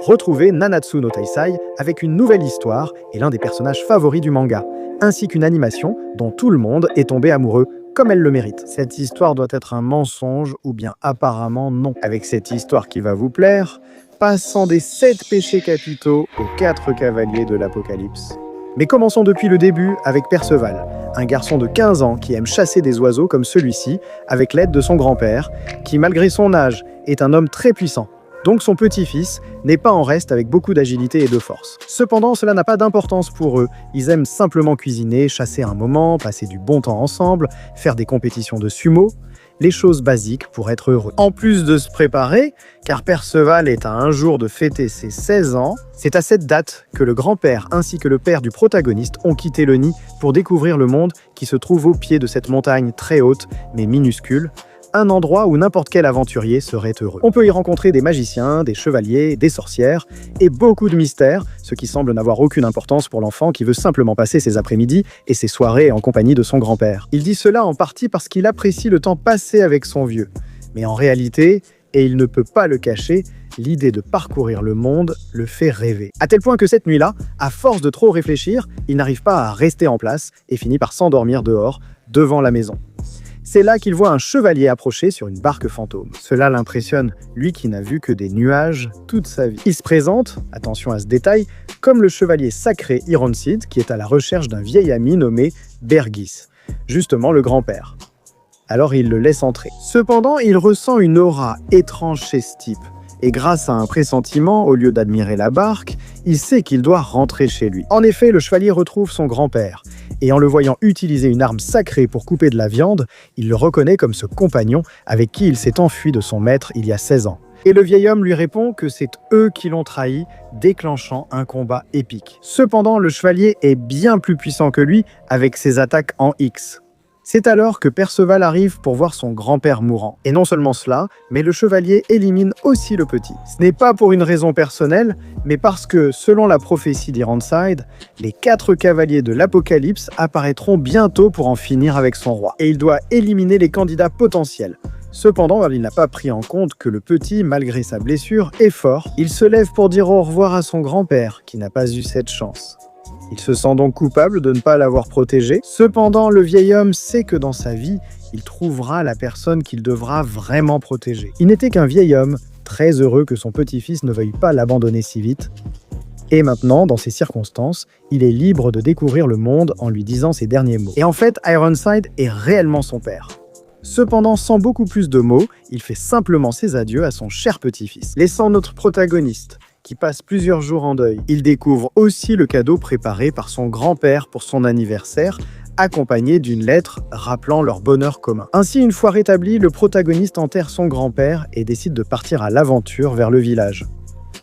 Retrouvez Nanatsu no Taisai avec une nouvelle histoire et l'un des personnages favoris du manga, ainsi qu'une animation dont tout le monde est tombé amoureux, comme elle le mérite. Cette histoire doit être un mensonge ou bien apparemment non. Avec cette histoire qui va vous plaire, passant des 7 péchés capitaux aux 4 cavaliers de l'Apocalypse. Mais commençons depuis le début avec Perceval, un garçon de 15 ans qui aime chasser des oiseaux comme celui-ci avec l'aide de son grand-père, qui malgré son âge est un homme très puissant. Donc son petit-fils n'est pas en reste avec beaucoup d'agilité et de force. Cependant, cela n'a pas d'importance pour eux. Ils aiment simplement cuisiner, chasser un moment, passer du bon temps ensemble, faire des compétitions de sumo, les choses basiques pour être heureux. En plus de se préparer, car Perceval est à un jour de fêter ses 16 ans, c'est à cette date que le grand-père ainsi que le père du protagoniste ont quitté le nid pour découvrir le monde qui se trouve au pied de cette montagne très haute mais minuscule, un endroit où n'importe quel aventurier serait heureux. On peut y rencontrer des magiciens, des chevaliers, des sorcières et beaucoup de mystères, ce qui semble n'avoir aucune importance pour l'enfant qui veut simplement passer ses après-midi et ses soirées en compagnie de son grand-père. Il dit cela en partie parce qu'il apprécie le temps passé avec son vieux. Mais en réalité, et il ne peut pas le cacher, l'idée de parcourir le monde le fait rêver. À tel point que cette nuit-là, à force de trop réfléchir, il n'arrive pas à rester en place et finit par s'endormir dehors, devant la maison. C'est là qu'il voit un chevalier approcher sur une barque fantôme. Cela l'impressionne, lui qui n'a vu que des nuages toute sa vie. Il se présente, attention à ce détail, comme le chevalier sacré Ironsid qui est à la recherche d'un vieil ami nommé Bergis, justement le grand-père. Alors il le laisse entrer. Cependant, il ressent une aura étrange chez ce type. Et grâce à un pressentiment, au lieu d'admirer la barque, il sait qu'il doit rentrer chez lui. En effet, le chevalier retrouve son grand-père, et en le voyant utiliser une arme sacrée pour couper de la viande, il le reconnaît comme ce compagnon avec qui il s'est enfui de son maître il y a 16 ans. Et le vieil homme lui répond que c'est eux qui l'ont trahi, déclenchant un combat épique. Cependant, le chevalier est bien plus puissant que lui avec ses attaques en X. C'est alors que Perceval arrive pour voir son grand-père mourant. Et non seulement cela, mais le chevalier élimine aussi le petit. Ce n'est pas pour une raison personnelle, mais parce que, selon la prophétie d'Ironside, les 4 cavaliers de l'Apocalypse apparaîtront bientôt pour en finir avec son roi. Et il doit éliminer les candidats potentiels. Cependant, il n'a pas pris en compte que le petit, malgré sa blessure, est fort. Il se lève pour dire au revoir à son grand-père, qui n'a pas eu cette chance. Il se sent donc coupable de ne pas l'avoir protégé. Cependant, le vieil homme sait que dans sa vie, il trouvera la personne qu'il devra vraiment protéger. Il n'était qu'un vieil homme, très heureux que son petit-fils ne veuille pas l'abandonner si vite. Et maintenant, dans ces circonstances, il est libre de découvrir le monde en lui disant ses derniers mots. Et en fait, Ironside est réellement son père. Cependant, sans beaucoup plus de mots, il fait simplement ses adieux à son cher petit-fils, laissant notre protagoniste, qui passe plusieurs jours en deuil. Il découvre aussi le cadeau préparé par son grand-père pour son anniversaire, accompagné d'une lettre rappelant leur bonheur commun. Ainsi, une fois rétabli, le protagoniste enterre son grand-père et décide de partir à l'aventure vers le village.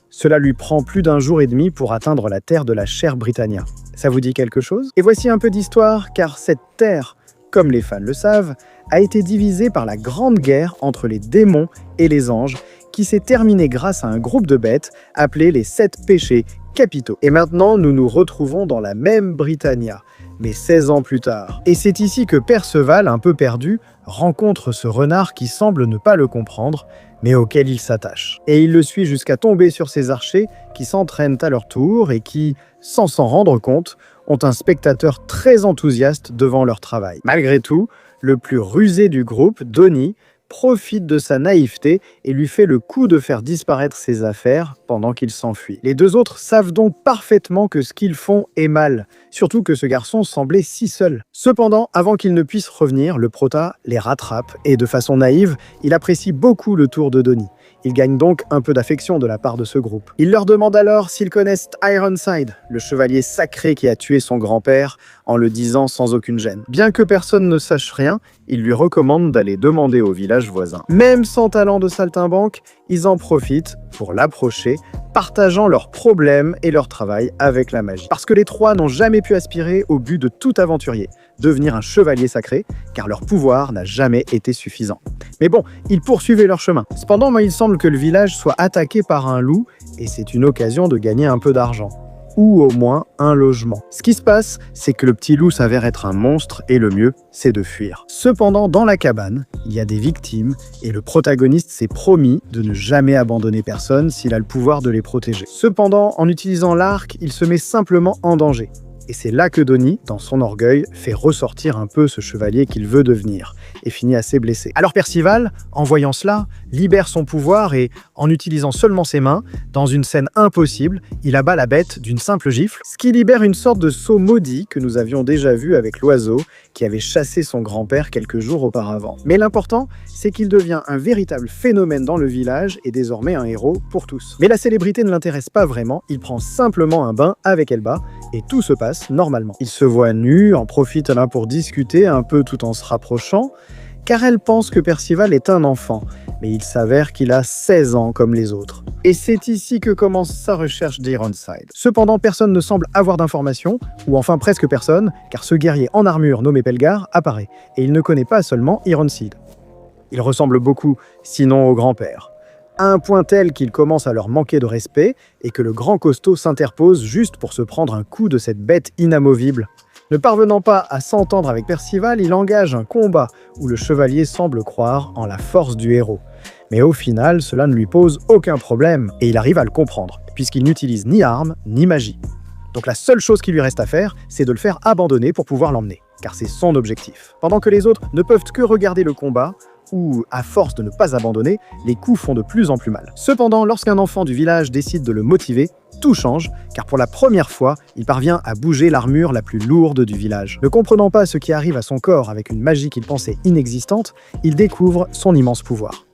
Cela lui prend plus d'1 jour et demi pour atteindre la terre de la chère Britannia. Ça vous dit quelque chose? Et voici un peu d'histoire, car cette terre, comme les fans le savent, a été divisée par la grande guerre entre les démons et les anges, qui s'est terminée grâce à un groupe de bêtes appelé les 7 péchés capitaux. Et maintenant, nous nous retrouvons dans la même Britannia, mais 16 ans plus tard. Et c'est ici que Perceval, un peu perdu, rencontre ce renard qui semble ne pas le comprendre, mais auquel il s'attache. Et il le suit jusqu'à tomber sur ses archers qui s'entraînent à leur tour et qui, sans s'en rendre compte, ont un spectateur très enthousiaste devant leur travail. Malgré tout, le plus rusé du groupe, Donnie, profite de sa naïveté et lui fait le coup de faire disparaître ses affaires pendant qu'il s'enfuit. Les 2 autres savent donc parfaitement que ce qu'ils font est mal, surtout que ce garçon semblait si seul. Cependant, avant qu'ils ne puissent revenir, le prota les rattrape et de façon naïve, il apprécie beaucoup le tour de Donnie. Il gagne donc un peu d'affection de la part de ce groupe. Il leur demande alors s'ils connaissent Ironside, le chevalier sacré qui a tué son grand-père, en le disant sans aucune gêne. Bien que personne ne sache rien, il lui recommande d'aller demander au village voisin. Même sans talent de saltimbanque, ils en profitent pour l'approcher, partageant leurs problèmes et leur travail avec la magie. Parce que les trois n'ont jamais pu aspirer au but de tout aventurier, devenir un chevalier sacré, car leur pouvoir n'a jamais été suffisant. Mais bon, ils poursuivaient leur chemin. Cependant, il semble que le village soit attaqué par un loup, et c'est une occasion de gagner un peu d'argent. Ou au moins un logement. Ce qui se passe, c'est que le petit loup s'avère être un monstre et le mieux, c'est de fuir. Cependant, dans la cabane, il y a des victimes et le protagoniste s'est promis de ne jamais abandonner personne s'il a le pouvoir de les protéger. Cependant, en utilisant l'arc, il se met simplement en danger. Et c'est là que Donnie, dans son orgueil, fait ressortir un peu ce chevalier qu'il veut devenir, et finit assez blessé. Alors Percival, en voyant cela, libère son pouvoir et, en utilisant seulement ses mains, dans une scène impossible, il abat la bête d'une simple gifle, ce qui libère une sorte de sceau maudit que nous avions déjà vu avec l'oiseau qui avait chassé son grand-père quelques jours auparavant. Mais l'important, c'est qu'il devient un véritable phénomène dans le village et désormais un héros pour tous. Mais la célébrité ne l'intéresse pas vraiment, il prend simplement un bain avec Elba, et tout se passe normalement. Il se voit nu, en profite l'un pour discuter un peu tout en se rapprochant, car elle pense que Percival est un enfant, mais il s'avère qu'il a 16 ans comme les autres. Et c'est ici que commence sa recherche d'Ironside. Cependant, personne ne semble avoir d'informations, ou enfin presque personne, car ce guerrier en armure nommé Pelgar apparaît, et il ne connaît pas seulement Ironside. Il ressemble beaucoup, sinon au grand-père. À un point tel qu'il commence à leur manquer de respect et que le grand costaud s'interpose juste pour se prendre un coup de cette bête inamovible. Ne parvenant pas à s'entendre avec Percival, il engage un combat où le chevalier semble croire en la force du héros. Mais au final, cela ne lui pose aucun problème et il arrive à le comprendre, puisqu'il n'utilise ni armes ni magie. Donc la seule chose qui lui reste à faire, c'est de le faire abandonner pour pouvoir l'emmener, car c'est son objectif. Pendant que les autres ne peuvent que regarder le combat, où, à force de ne pas abandonner, les coups font de plus en plus mal. Cependant, lorsqu'un enfant du village décide de le motiver, tout change, car pour la première fois, il parvient à bouger l'armure la plus lourde du village. Ne comprenant pas ce qui arrive à son corps avec une magie qu'il pensait inexistante, il découvre son immense pouvoir.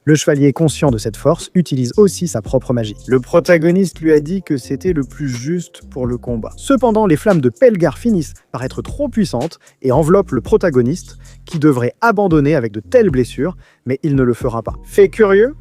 Le chevalier, conscient de cette force, utilise aussi sa propre magie. Le protagoniste lui a dit que c'était le plus juste pour le combat. Cependant, les flammes de Pelgar finissent par être trop puissantes et enveloppent le protagoniste, qui devrait abandonner avec de telles blessures, mais il ne le fera pas. Fait curieux,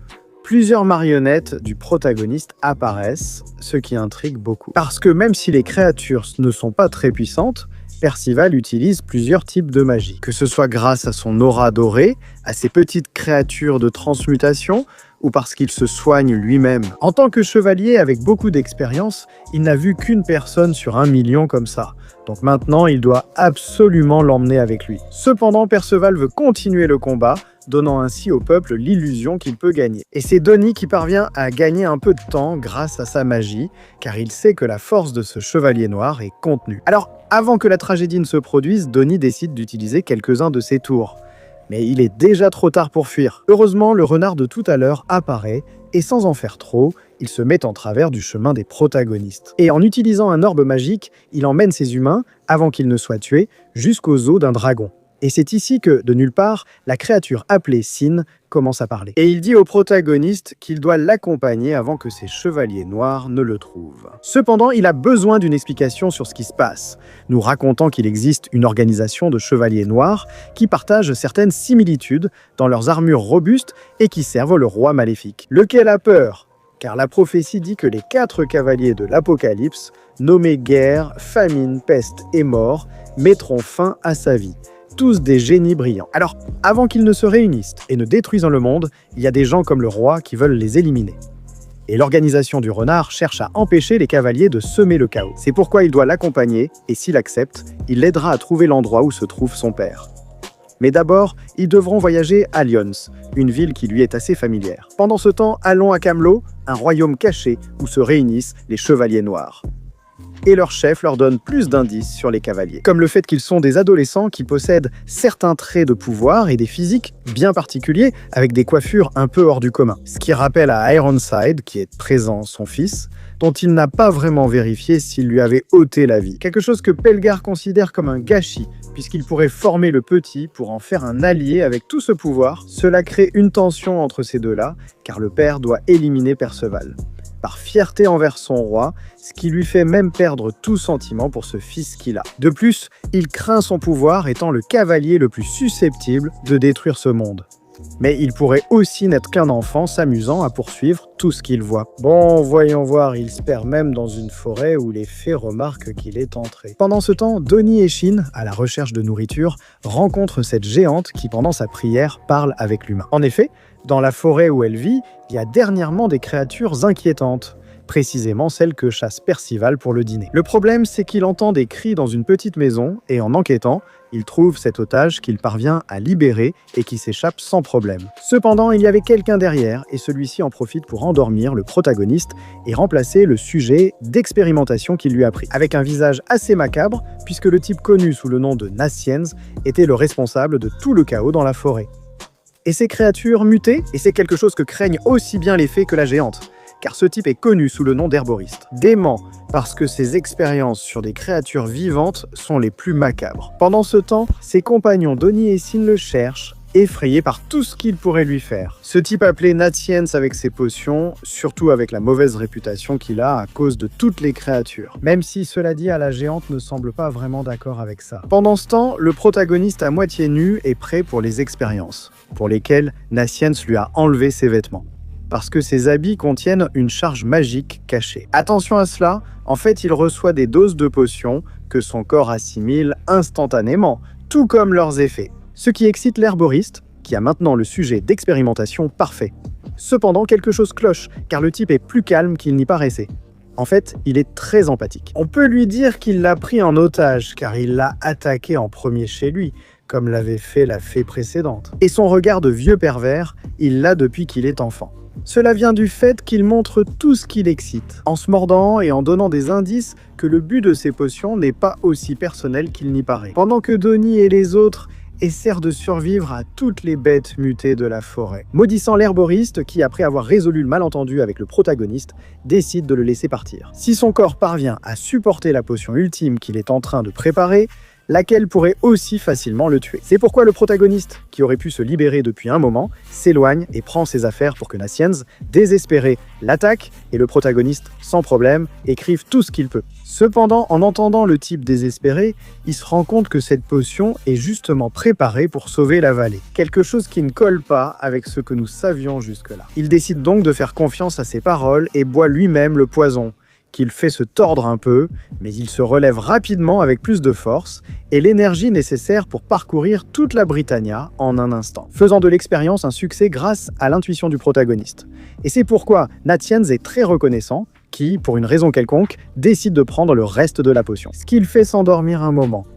plusieurs marionnettes du protagoniste apparaissent, ce qui intrigue beaucoup. Parce que même si les créatures ne sont pas très puissantes, Percival utilise plusieurs types de magie, que ce soit grâce à son aura dorée, à ses petites créatures de transmutation, ou parce qu'il se soigne lui-même. En tant que chevalier avec beaucoup d'expérience, il n'a vu qu'une personne sur 1 million comme ça. Donc maintenant, il doit absolument l'emmener avec lui. Cependant, Perceval veut continuer le combat, donnant ainsi au peuple l'illusion qu'il peut gagner. Et c'est Donnie qui parvient à gagner un peu de temps grâce à sa magie, car il sait que la force de ce chevalier noir est contenue. Alors, avant que la tragédie ne se produise, Donnie décide d'utiliser quelques-uns de ses tours. Mais il est déjà trop tard pour fuir. Heureusement, le renard de tout à l'heure apparaît, et sans en faire trop, il se met en travers du chemin des protagonistes. Et en utilisant un orbe magique, il emmène ses humains, avant qu'ils ne soient tués, jusqu'aux os d'un dragon. Et c'est ici que, de nulle part, la créature appelée Sin commence à parler. Et il dit au protagoniste qu'il doit l'accompagner avant que ses chevaliers noirs ne le trouvent. Cependant, il a besoin d'une explication sur ce qui se passe, nous racontant qu'il existe une organisation de chevaliers noirs qui partagent certaines similitudes dans leurs armures robustes et qui servent le roi maléfique. Lequel a peur ? Car la prophétie dit que les 4 cavaliers de l'Apocalypse, nommés guerre, famine, peste et mort, mettront fin à sa vie. Tous des génies brillants. Alors, avant qu'ils ne se réunissent et ne détruisent le monde, il y a des gens comme le roi qui veulent les éliminer. Et l'organisation du renard cherche à empêcher les cavaliers de semer le chaos. C'est pourquoi il doit l'accompagner, et s'il accepte, il l'aidera à trouver l'endroit où se trouve son père. Mais d'abord, ils devront voyager à Lyons, une ville qui lui est assez familière. Pendant ce temps, allons à Camelot, un royaume caché où se réunissent les chevaliers noirs. Et leur chef leur donne plus d'indices sur les cavaliers, comme le fait qu'ils sont des adolescents qui possèdent certains traits de pouvoir et des physiques bien particuliers, avec des coiffures un peu hors du commun. Ce qui rappelle à Ironside, qui est présent son fils, dont il n'a pas vraiment vérifié s'il lui avait ôté la vie. Quelque chose que Pelgar considère comme un gâchis, puisqu'il pourrait former le petit pour en faire un allié avec tout ce pouvoir. Cela crée une tension entre ces deux-là, car le père doit éliminer Perceval. Par fierté envers son roi, ce qui lui fait même perdre tout sentiment pour ce fils qu'il a. De plus, il craint son pouvoir étant le cavalier le plus susceptible de détruire ce monde. Mais il pourrait aussi n'être qu'un enfant s'amusant à poursuivre tout ce qu'il voit. Bon, voyons voir, il se perd même dans une forêt où les fées remarquent qu'il est entré. Pendant ce temps, Donnie et Shin, à la recherche de nourriture, rencontrent cette géante qui, pendant sa prière, parle avec l'humain. En effet, dans la forêt où elle vit, il y a dernièrement des créatures inquiétantes. Précisément celle que chasse Percival pour le dîner. Le problème, c'est qu'il entend des cris dans une petite maison et en enquêtant, il trouve cet otage qu'il parvient à libérer et qui s'échappe sans problème. Cependant, il y avait quelqu'un derrière et celui-ci en profite pour endormir le protagoniste et remplacer le sujet d'expérimentation qu'il lui a pris. Avec un visage assez macabre, puisque le type connu sous le nom de Nassiens était le responsable de tout le chaos dans la forêt. Et ces créatures mutées, et c'est quelque chose que craignent aussi bien les fées que la géante. Car ce type est connu sous le nom d'herboriste. Dément, parce que ses expériences sur des créatures vivantes sont les plus macabres. Pendant ce temps, ses compagnons Donnie et Shin le cherchent, effrayés par tout ce qu'il pourrait lui faire. Ce type appelé Natsiens avec ses potions, surtout avec la mauvaise réputation qu'il a à cause de toutes les créatures. Même si, cela dit, la géante ne semble pas vraiment d'accord avec ça. Pendant ce temps, le protagoniste à moitié nu est prêt pour les expériences, pour lesquelles Natsiens lui a enlevé ses vêtements. Parce que ses habits contiennent une charge magique cachée. Attention à cela, en fait il reçoit des doses de potions que son corps assimile instantanément, tout comme leurs effets. Ce qui excite l'herboriste, qui a maintenant le sujet d'expérimentation parfait. Cependant, quelque chose cloche, car le type est plus calme qu'il n'y paraissait. En fait, il est très empathique. On peut lui dire qu'il l'a pris en otage, car il l'a attaqué en premier chez lui, comme l'avait fait la fée précédente. Et son regard de vieux pervers, il l'a depuis qu'il est enfant. Cela vient du fait qu'il montre tout ce qui l'excite, en se mordant et en donnant des indices que le but de ces potions n'est pas aussi personnel qu'il n'y paraît. Pendant que Donnie et les autres essaient de survivre à toutes les bêtes mutées de la forêt, maudissant l'herboriste qui, après avoir résolu le malentendu avec le protagoniste, décide de le laisser partir. Si son corps parvient à supporter la potion ultime qu'il est en train de préparer, laquelle pourrait aussi facilement le tuer. C'est pourquoi le protagoniste, qui aurait pu se libérer depuis un moment, s'éloigne et prend ses affaires pour que Nassiens, désespéré, l'attaque et le protagoniste, sans problème, écrive tout ce qu'il peut. Cependant, en entendant le type désespéré, il se rend compte que cette potion est justement préparée pour sauver la vallée. Quelque chose qui ne colle pas avec ce que nous savions jusque-là. Il décide donc de faire confiance à ses paroles et boit lui-même le poison, qu'il fait se tordre un peu, mais il se relève rapidement avec plus de force et l'énergie nécessaire pour parcourir toute la Britannia en un instant, faisant de l'expérience un succès grâce à l'intuition du protagoniste. Et c'est pourquoi Natsiens est très reconnaissant, qui, pour une raison quelconque, décide de prendre le reste de la potion, ce qui le fait s'endormir un moment.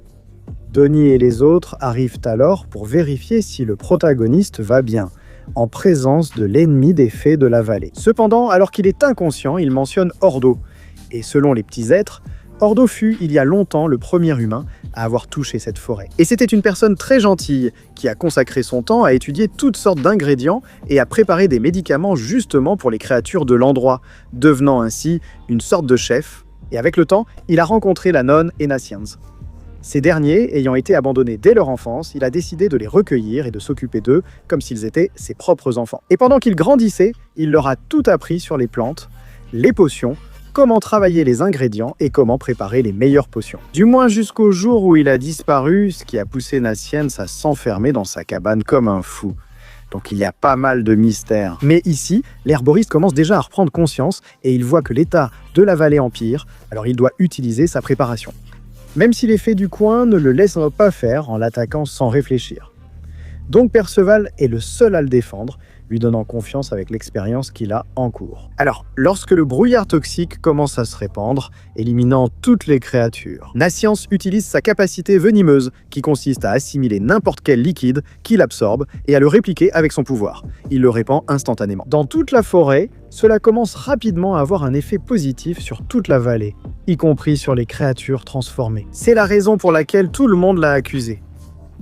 Donnie et les autres arrivent alors pour vérifier si le protagoniste va bien, en présence de l'ennemi des fées de la vallée. Cependant, alors qu'il est inconscient, il mentionne Ordo. Et selon les petits êtres, Ordo fut, il y a longtemps, le premier humain à avoir touché cette forêt. Et c'était une personne très gentille, qui a consacré son temps à étudier toutes sortes d'ingrédients et à préparer des médicaments justement pour les créatures de l'endroit, devenant ainsi une sorte de chef. Et avec le temps, il a rencontré la nonne et Nassiens. Ces derniers, ayant été abandonnés dès leur enfance, il a décidé de les recueillir et de s'occuper d'eux comme s'ils étaient ses propres enfants. Et pendant qu'ils grandissaient, il leur a tout appris sur les plantes, les potions, comment travailler les ingrédients et comment préparer les meilleures potions. Du moins jusqu'au jour où il a disparu, ce qui a poussé Nassiens à s'enfermer dans sa cabane comme un fou. Donc il y a pas mal de mystères. Mais ici, l'herboriste commence déjà à reprendre conscience et il voit que l'état de la vallée empire, alors il doit utiliser sa préparation. Même si les fées du coin ne le laissent pas faire en l'attaquant sans réfléchir. Donc Perceval est le seul à le défendre, lui donnant confiance avec l'expérience qu'il a en cours. Alors, lorsque le brouillard toxique commence à se répandre, éliminant toutes les créatures, Nassiens utilise sa capacité venimeuse, qui consiste à assimiler n'importe quel liquide qu'il absorbe et à le répliquer avec son pouvoir. Il le répand instantanément. Dans toute la forêt, cela commence rapidement à avoir un effet positif sur toute la vallée, y compris sur les créatures transformées. C'est la raison pour laquelle tout le monde l'a accusé.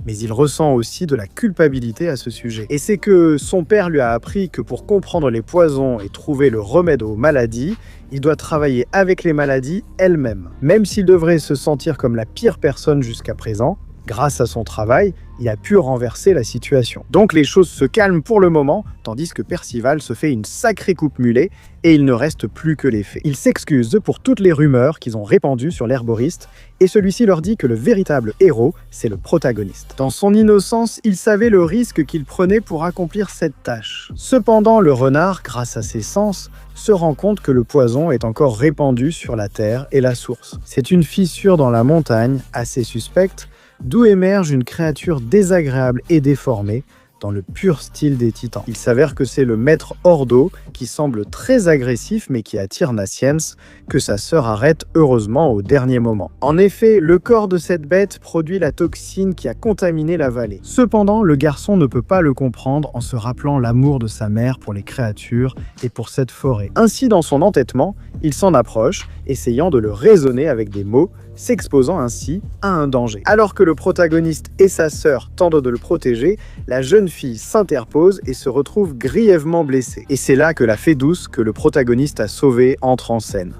Mais il ressent aussi de la culpabilité à ce sujet. Et c'est que son père lui a appris que pour comprendre les poisons et trouver le remède aux maladies, il doit travailler avec les maladies elles-mêmes. Même s'il devrait se sentir comme la pire personne jusqu'à présent, Grâce à son travail, il a pu renverser la situation. Donc les choses se calment pour le moment, tandis que Percival se fait une sacrée coupe mulet et il ne reste plus que les faits. Il s'excuse pour toutes les rumeurs qu'ils ont répandues sur l'herboriste et celui-ci leur dit que le véritable héros, c'est le protagoniste. Dans son innocence, il savait le risque qu'il prenait pour accomplir cette tâche. Cependant, le renard, grâce à ses sens, se rend compte que le poison est encore répandu sur la terre et la source. C'est une fissure dans la montagne, assez suspecte, d'où émerge une créature désagréable et déformée, dans le pur style des Titans. Il s'avère que c'est le maître Ordo, qui semble très agressif mais qui attire Nascience, que sa sœur arrête heureusement au dernier moment. En effet, le corps de cette bête produit la toxine qui a contaminé la vallée. Cependant, le garçon ne peut pas le comprendre en se rappelant l'amour de sa mère pour les créatures et pour cette forêt. Ainsi, dans son entêtement, il s'en approche, essayant de le raisonner avec des mots, s'exposant ainsi à un danger. Alors que le protagoniste et sa sœur tentent de le protéger, la jeune fille s'interpose et se retrouve grièvement blessée. Et c'est là que la fée douce que le protagoniste a sauvée entre en scène.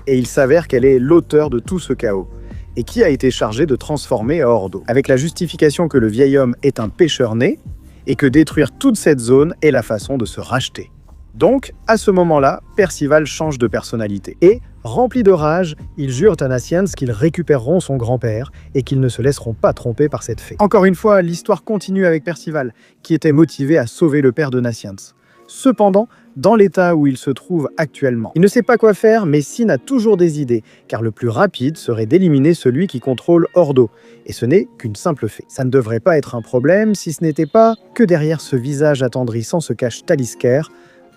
Et il s'avère qu'elle est l'auteur de tout ce chaos, et qui a été chargée de transformer Ordo, avec la justification que le vieil homme est un pêcheur né, et que détruire toute cette zone est la façon de se racheter. Donc, à ce moment-là, Percival change de personnalité. Et, rempli de rage, ils jurent à Nascience qu'ils récupéreront son grand-père et qu'ils ne se laisseront pas tromper par cette fée. Encore une fois, l'histoire continue avec Percival, qui était motivé à sauver le père de Nascience. Cependant, dans l'état où il se trouve actuellement, il ne sait pas quoi faire, mais Sin a toujours des idées, car le plus rapide serait d'éliminer celui qui contrôle Ordo, et ce n'est qu'une simple fée. Ça ne devrait pas être un problème si ce n'était pas que derrière ce visage attendrissant se cache Talisker,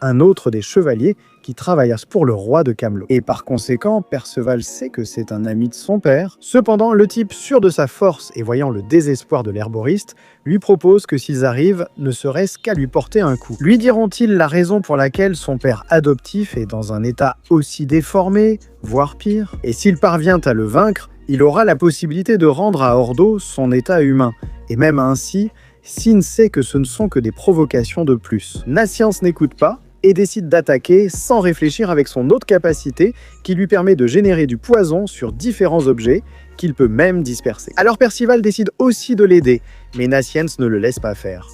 un autre des chevaliers qui travaillassent pour le roi de Camelot. Et par conséquent, Perceval sait que c'est un ami de son père. Cependant, le type, sûr de sa force et voyant le désespoir de l'herboriste, lui propose que s'ils arrivent, ne serait-ce qu'à lui porter un coup. Lui diront-ils la raison pour laquelle son père adoptif est dans un état aussi déformé, voire pire? Et s'il parvient à le vaincre, il aura la possibilité de rendre à Ordo son état humain, et même ainsi, Sin sait que ce ne sont que des provocations de plus. Nascience n'écoute pas, et décide d'attaquer sans réfléchir avec son autre capacité qui lui permet de générer du poison sur différents objets qu'il peut même disperser. Alors Percival décide aussi de l'aider, mais Nascience ne le laisse pas faire.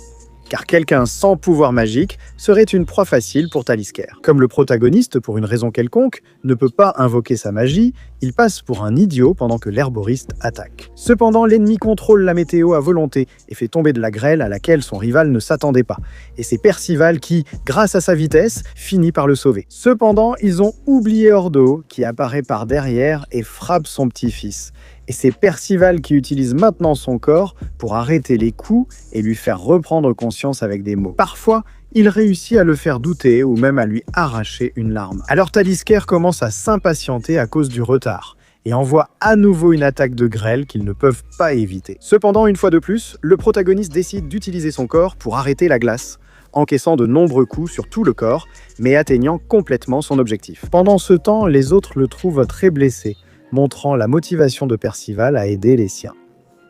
Car quelqu'un sans pouvoir magique serait une proie facile pour Talisker. Comme le protagoniste, pour une raison quelconque, ne peut pas invoquer sa magie, il passe pour un idiot pendant que l'herboriste attaque. Cependant, l'ennemi contrôle la météo à volonté et fait tomber de la grêle à laquelle son rival ne s'attendait pas. Et c'est Percival qui, grâce à sa vitesse, finit par le sauver. Cependant, ils ont oublié Ordo, qui apparaît par derrière et frappe son petit-fils. Et c'est Percival qui utilise maintenant son corps pour arrêter les coups et lui faire reprendre conscience avec des mots. Parfois, il réussit à le faire douter ou même à lui arracher une larme. Alors Talisker commence à s'impatienter à cause du retard et envoie à nouveau une attaque de grêle qu'ils ne peuvent pas éviter. Cependant, une fois de plus, le protagoniste décide d'utiliser son corps pour arrêter la glace, encaissant de nombreux coups sur tout le corps, mais atteignant complètement son objectif. Pendant ce temps, les autres le trouvent très blessé, montrant la motivation de Percival à aider les siens.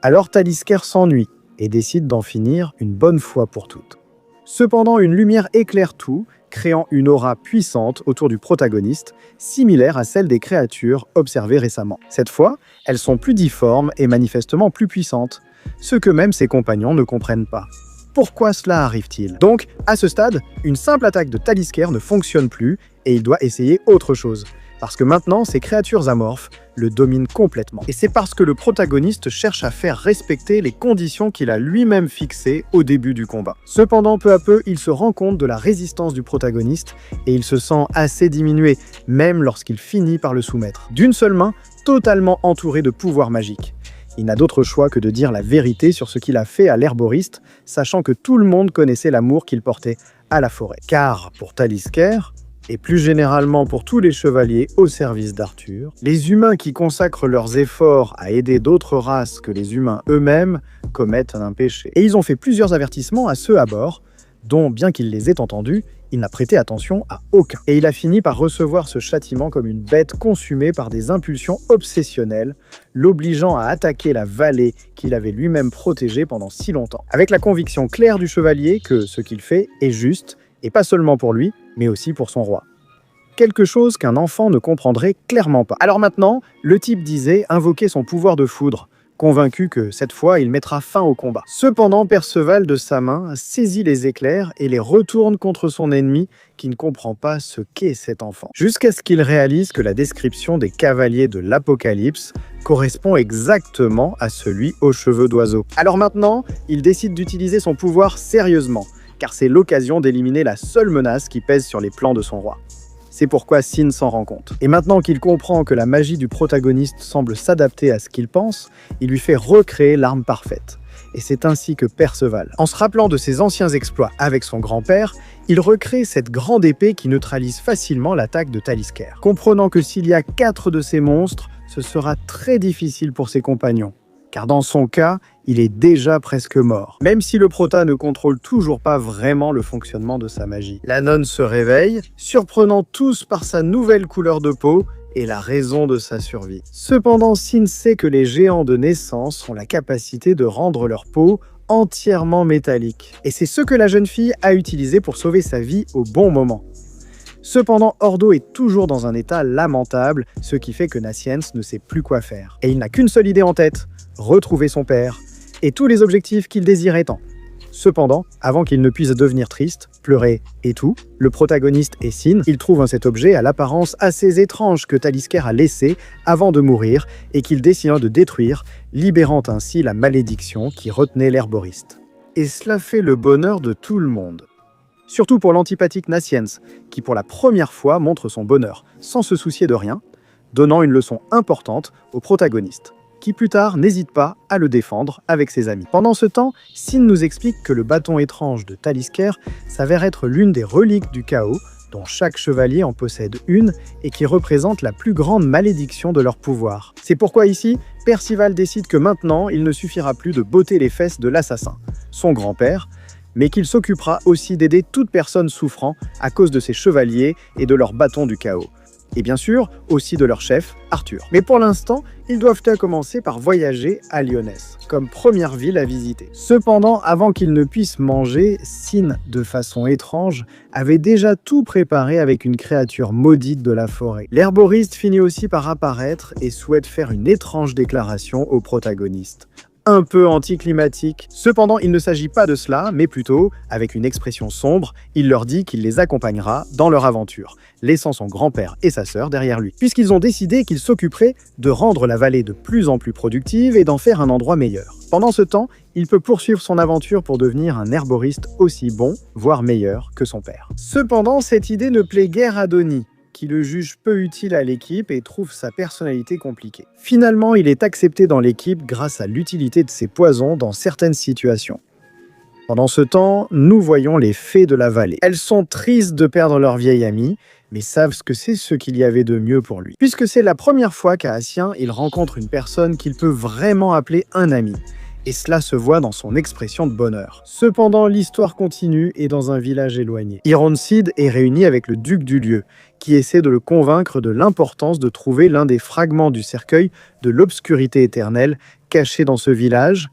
Alors Talisker s'ennuie et décide d'en finir une bonne fois pour toutes. Cependant, une lumière éclaire tout, créant une aura puissante autour du protagoniste, similaire à celle des créatures observées récemment. Cette fois, elles sont plus difformes et manifestement plus puissantes, ce que même ses compagnons ne comprennent pas. Pourquoi cela arrive-t-il? Donc, à ce stade, une simple attaque de Talisker ne fonctionne plus et il doit essayer autre chose. Parce que maintenant, ces créatures amorphes le dominent complètement. Et c'est parce que le protagoniste cherche à faire respecter les conditions qu'il a lui-même fixées au début du combat. Cependant, peu à peu, il se rend compte de la résistance du protagoniste et il se sent assez diminué, même lorsqu'il finit par le soumettre. D'une seule main, totalement entouré de pouvoirs magiques. Il n'a d'autre choix que de dire la vérité sur ce qu'il a fait à l'herboriste, sachant que tout le monde connaissait l'amour qu'il portait à la forêt. Car, pour Talisker, et plus généralement pour tous les chevaliers au service d'Arthur, les humains qui consacrent leurs efforts à aider d'autres races que les humains eux-mêmes commettent un péché. Et ils ont fait plusieurs avertissements à ceux à bord, dont, bien qu'il les ait entendus, il n'a prêté attention à aucun. Et il a fini par recevoir ce châtiment comme une bête consumée par des impulsions obsessionnelles, l'obligeant à attaquer la vallée qu'il avait lui-même protégée pendant si longtemps. Avec la conviction claire du chevalier que ce qu'il fait est juste, et pas seulement pour lui, mais aussi pour son roi. Quelque chose qu'un enfant ne comprendrait clairement pas. Alors maintenant, le type disait invoquer son pouvoir de foudre, convaincu que cette fois il mettra fin au combat. Cependant, Perceval de sa main saisit les éclairs et les retourne contre son ennemi qui ne comprend pas ce qu'est cet enfant. Jusqu'à ce qu'il réalise que la description des cavaliers de l'Apocalypse correspond exactement à celui aux cheveux d'oiseau. Alors maintenant, il décide d'utiliser son pouvoir sérieusement, car c'est l'occasion d'éliminer la seule menace qui pèse sur les plans de son roi. C'est pourquoi Sin s'en rend compte. Et maintenant qu'il comprend que la magie du protagoniste semble s'adapter à ce qu'il pense, il lui fait recréer l'arme parfaite. Et c'est ainsi que Perceval, en se rappelant de ses anciens exploits avec son grand-père, il recrée cette grande épée qui neutralise facilement l'attaque de Talisker. Comprenant que s'il y a 4 de ces monstres, ce sera très difficile pour ses compagnons. Car dans son cas, il est déjà presque mort, même si le prota ne contrôle toujours pas vraiment le fonctionnement de sa magie. La nonne se réveille, surprenant tous par sa nouvelle couleur de peau et la raison de sa survie. Cependant, Sin sait que les géants de naissance ont la capacité de rendre leur peau entièrement métallique. Et c'est ce que la jeune fille a utilisé pour sauver sa vie au bon moment. Cependant, Ordo est toujours dans un état lamentable, ce qui fait que Nascience ne sait plus quoi faire. Et il n'a qu'une seule idée en tête, retrouver son père, et tous les objectifs qu'il désirait tant. Cependant, avant qu'il ne puisse devenir triste, pleurer et tout, le protagoniste et Sin, il trouve cet objet à l'apparence assez étrange que Talisker a laissé avant de mourir et qu'il décida de détruire, libérant ainsi la malédiction qui retenait l'herboriste. Et cela fait le bonheur de tout le monde. Surtout pour l'antipathique Nascience, qui pour la première fois montre son bonheur, sans se soucier de rien, donnant une leçon importante au protagoniste, qui plus tard n'hésite pas à le défendre avec ses amis. Pendant ce temps, Sin nous explique que le bâton étrange de Talisker s'avère être l'une des reliques du chaos, dont chaque chevalier en possède une et qui représente la plus grande malédiction de leur pouvoir. C'est pourquoi ici, Percival décide que maintenant, il ne suffira plus de botter les fesses de l'assassin, son grand-père, mais qu'il s'occupera aussi d'aider toute personne souffrant à cause de ses chevaliers et de leur bâton du chaos. Et bien sûr, aussi de leur chef, Arthur. Mais pour l'instant, ils doivent commencer par voyager à Lyonesse, comme première ville à visiter. Cependant, avant qu'ils ne puissent manger, Sin, de façon étrange, avait déjà tout préparé avec une créature maudite de la forêt. L'herboriste finit aussi par apparaître et souhaite faire une étrange déclaration au protagoniste. Un peu anticlimatique. Cependant, il ne s'agit pas de cela, mais plutôt, avec une expression sombre, il leur dit qu'il les accompagnera dans leur aventure, laissant son grand-père et sa sœur derrière lui, puisqu'ils ont décidé qu'ils s'occuperaient de rendre la vallée de plus en plus productive et d'en faire un endroit meilleur. Pendant ce temps, il peut poursuivre son aventure pour devenir un herboriste aussi bon, voire meilleur que son père. Cependant, cette idée ne plaît guère à Donnie, qui le juge peu utile à l'équipe et trouve sa personnalité compliquée. Finalement, il est accepté dans l'équipe grâce à l'utilité de ses poisons dans certaines situations. Pendant ce temps, nous voyons les fées de la vallée. Elles sont tristes de perdre leur vieil ami, mais savent que c'est ce qu'il y avait de mieux pour lui. Puisque c'est la première fois qu'à Hassien, il rencontre une personne qu'il peut vraiment appeler un ami. Et cela se voit dans son expression de bonheur. Cependant, l'histoire continue et dans un village éloigné. Ironsid est réuni avec le duc du lieu, qui essaie de le convaincre de l'importance de trouver l'un des fragments du cercueil de l'obscurité éternelle caché dans ce village,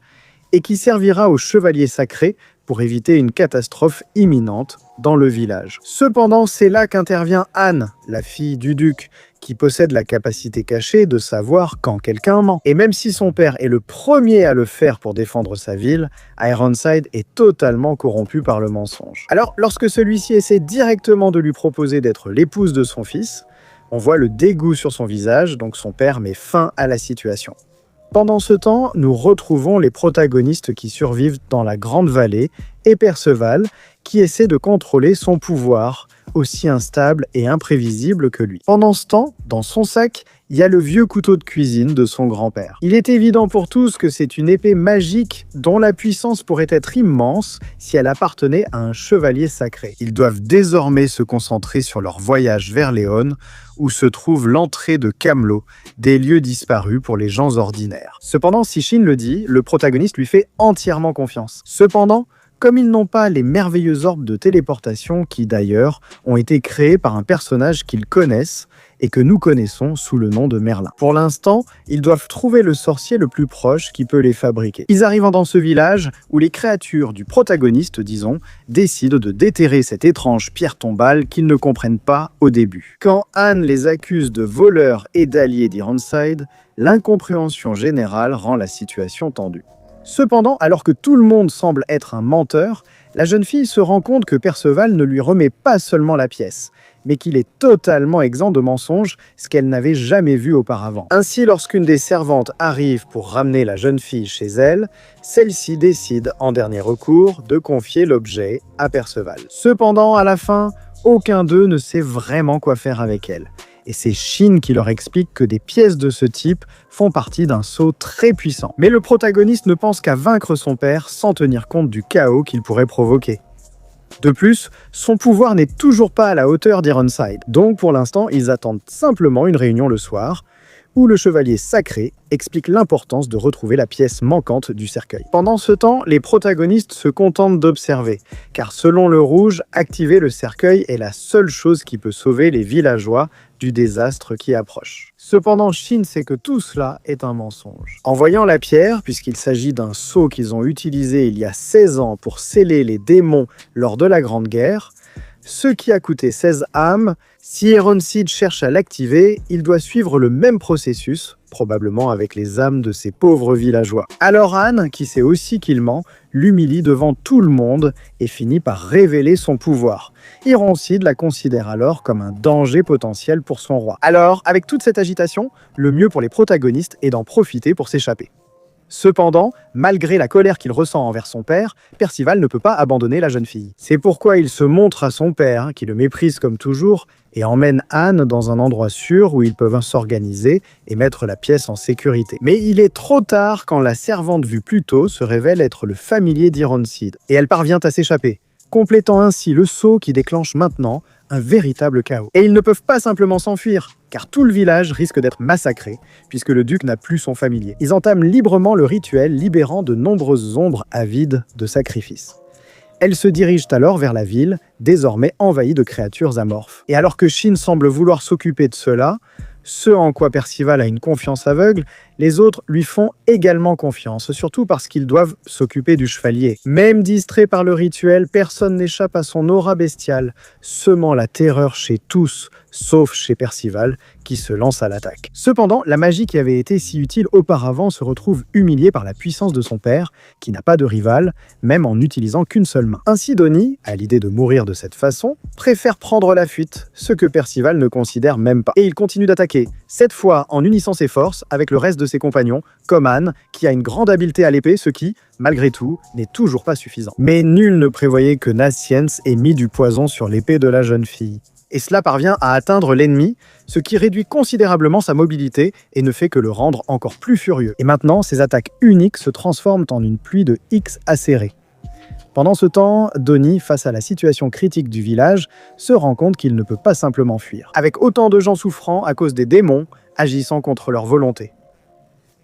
et qui servira aux chevaliers sacrés pour éviter une catastrophe imminente dans le village. Cependant, c'est là qu'intervient Anne, la fille du duc, qui possède la capacité cachée de savoir quand quelqu'un ment. Et même si son père est le premier à le faire pour défendre sa ville, Ironside est totalement corrompu par le mensonge. Alors, lorsque celui-ci essaie directement de lui proposer d'être l'épouse de son fils, on voit le dégoût sur son visage, donc son père met fin à la situation. Pendant ce temps, nous retrouvons les protagonistes qui survivent dans la Grande Vallée et Perceval, qui essaie de contrôler son pouvoir, aussi instable et imprévisible que lui. Pendant ce temps, dans son sac, il y a le vieux couteau de cuisine de son grand-père. Il est évident pour tous que c'est une épée magique dont la puissance pourrait être immense si elle appartenait à un chevalier sacré. Ils doivent désormais se concentrer sur leur voyage vers Léon, où se trouve l'entrée de Camelot, des lieux disparus pour les gens ordinaires. Cependant, si Shin le dit, le protagoniste lui fait entièrement confiance. Cependant, comme ils n'ont pas les merveilleux orbes de téléportation qui, d'ailleurs, ont été créés par un personnage qu'ils connaissent et que nous connaissons sous le nom de Merlin. Pour l'instant, ils doivent trouver le sorcier le plus proche qui peut les fabriquer. Ils arrivent dans ce village où les créatures du protagoniste, disons, décident de déterrer cette étrange pierre tombale qu'ils ne comprennent pas au début. Quand Anne les accuse de voleurs et d'alliés d'Ironside, l'incompréhension générale rend la situation tendue. Cependant, alors que tout le monde semble être un menteur, la jeune fille se rend compte que Perceval ne lui remet pas seulement la pièce, mais qu'il est totalement exempt de mensonges, ce qu'elle n'avait jamais vu auparavant. Ainsi, lorsqu'une des servantes arrive pour ramener la jeune fille chez elle, celle-ci décide, en dernier recours, de confier l'objet à Perceval. Cependant, à la fin, aucun d'eux ne sait vraiment quoi faire avec elle. Et c'est Shin qui leur explique que des pièces de ce type font partie d'un sceau très puissant. Mais le protagoniste ne pense qu'à vaincre son père sans tenir compte du chaos qu'il pourrait provoquer. De plus, son pouvoir n'est toujours pas à la hauteur d'Ironside. Donc pour l'instant, ils attendent simplement une réunion le soir, où le chevalier sacré explique l'importance de retrouver la pièce manquante du cercueil. Pendant ce temps, les protagonistes se contentent d'observer, car selon le rouge, activer le cercueil est la seule chose qui peut sauver les villageois du désastre qui approche. Cependant, Shin sait que tout cela est un mensonge. En voyant la pierre, puisqu'il s'agit d'un sceau qu'ils ont utilisé il y a 16 ans pour sceller les démons lors de la Grande Guerre, ce qui a coûté 16 âmes, si Ironside cherche à l'activer, il doit suivre le même processus, probablement avec les âmes de ces pauvres villageois. Alors Anne, qui sait aussi qu'il ment, l'humilie devant tout le monde et finit par révéler son pouvoir. Ironside la considère alors comme un danger potentiel pour son roi. Alors, avec toute cette agitation, le mieux pour les protagonistes est d'en profiter pour s'échapper. Cependant, malgré la colère qu'il ressent envers son père, Perceval ne peut pas abandonner la jeune fille. C'est pourquoi il se montre à son père, qui le méprise comme toujours, et emmène Anne dans un endroit sûr où ils peuvent s'organiser et mettre la pièce en sécurité. Mais il est trop tard quand la servante vue plus tôt se révèle être le familier d'Ironside, et elle parvient à s'échapper, complétant ainsi le saut qui déclenche maintenant un véritable chaos. Et ils ne peuvent pas simplement s'enfuir, car tout le village risque d'être massacré, puisque le duc n'a plus son familier. Ils entament librement le rituel, libérant de nombreuses ombres avides de sacrifices. Elles se dirigent alors vers la ville, désormais envahie de créatures amorphes. Et alors que Shin semble vouloir s'occuper de cela, ce en quoi Perceval a une confiance aveugle, les autres lui font également confiance, surtout parce qu'ils doivent s'occuper du chevalier. Même distrait par le rituel, personne n'échappe à son aura bestiale, semant la terreur chez tous, sauf chez Perceval, qui se lance à l'attaque. Cependant, la magie qui avait été si utile auparavant se retrouve humiliée par la puissance de son père, qui n'a pas de rival, même en n'utilisant qu'une seule main. Ainsi Donnie, à l'idée de mourir de cette façon, préfère prendre la fuite, ce que Perceval ne considère même pas. Et il continue d'attaquer, cette fois en unissant ses forces avec le reste de ses compagnons, comme Anne, qui a une grande habileté à l'épée, ce qui, malgré tout, n'est toujours pas suffisant. Mais nul ne prévoyait que Nascience ait mis du poison sur l'épée de la jeune fille. Et cela parvient à atteindre l'ennemi, ce qui réduit considérablement sa mobilité et ne fait que le rendre encore plus furieux. Et maintenant, ses attaques uniques se transforment en une pluie de X acérés. Pendant ce temps, Donnie, face à la situation critique du village, se rend compte qu'il ne peut pas simplement fuir, avec autant de gens souffrant à cause des démons agissant contre leur volonté.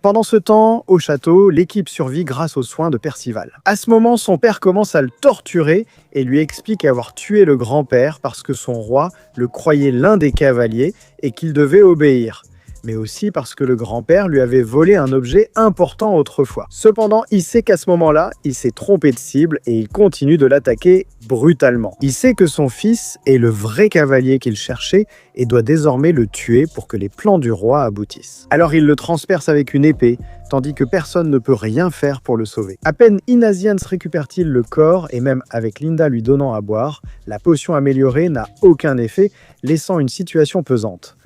Pendant ce temps, au château, l'équipe survit grâce aux soins de Perceval. À ce moment, son père commence à le torturer et lui explique avoir tué le grand-père parce que son roi le croyait l'un des cavaliers et qu'il devait obéir, mais aussi parce que le grand-père lui avait volé un objet important autrefois. Cependant, il sait qu'à ce moment-là, il s'est trompé de cible et il continue de l'attaquer brutalement. Il sait que son fils est le vrai cavalier qu'il cherchait et doit désormais le tuer pour que les plans du roi aboutissent. Alors il le transperce avec une épée, tandis que personne ne peut rien faire pour le sauver. À peine Inasians récupère-t-il le corps, et même avec Linda lui donnant à boire, la potion améliorée n'a aucun effet, laissant une situation pesante.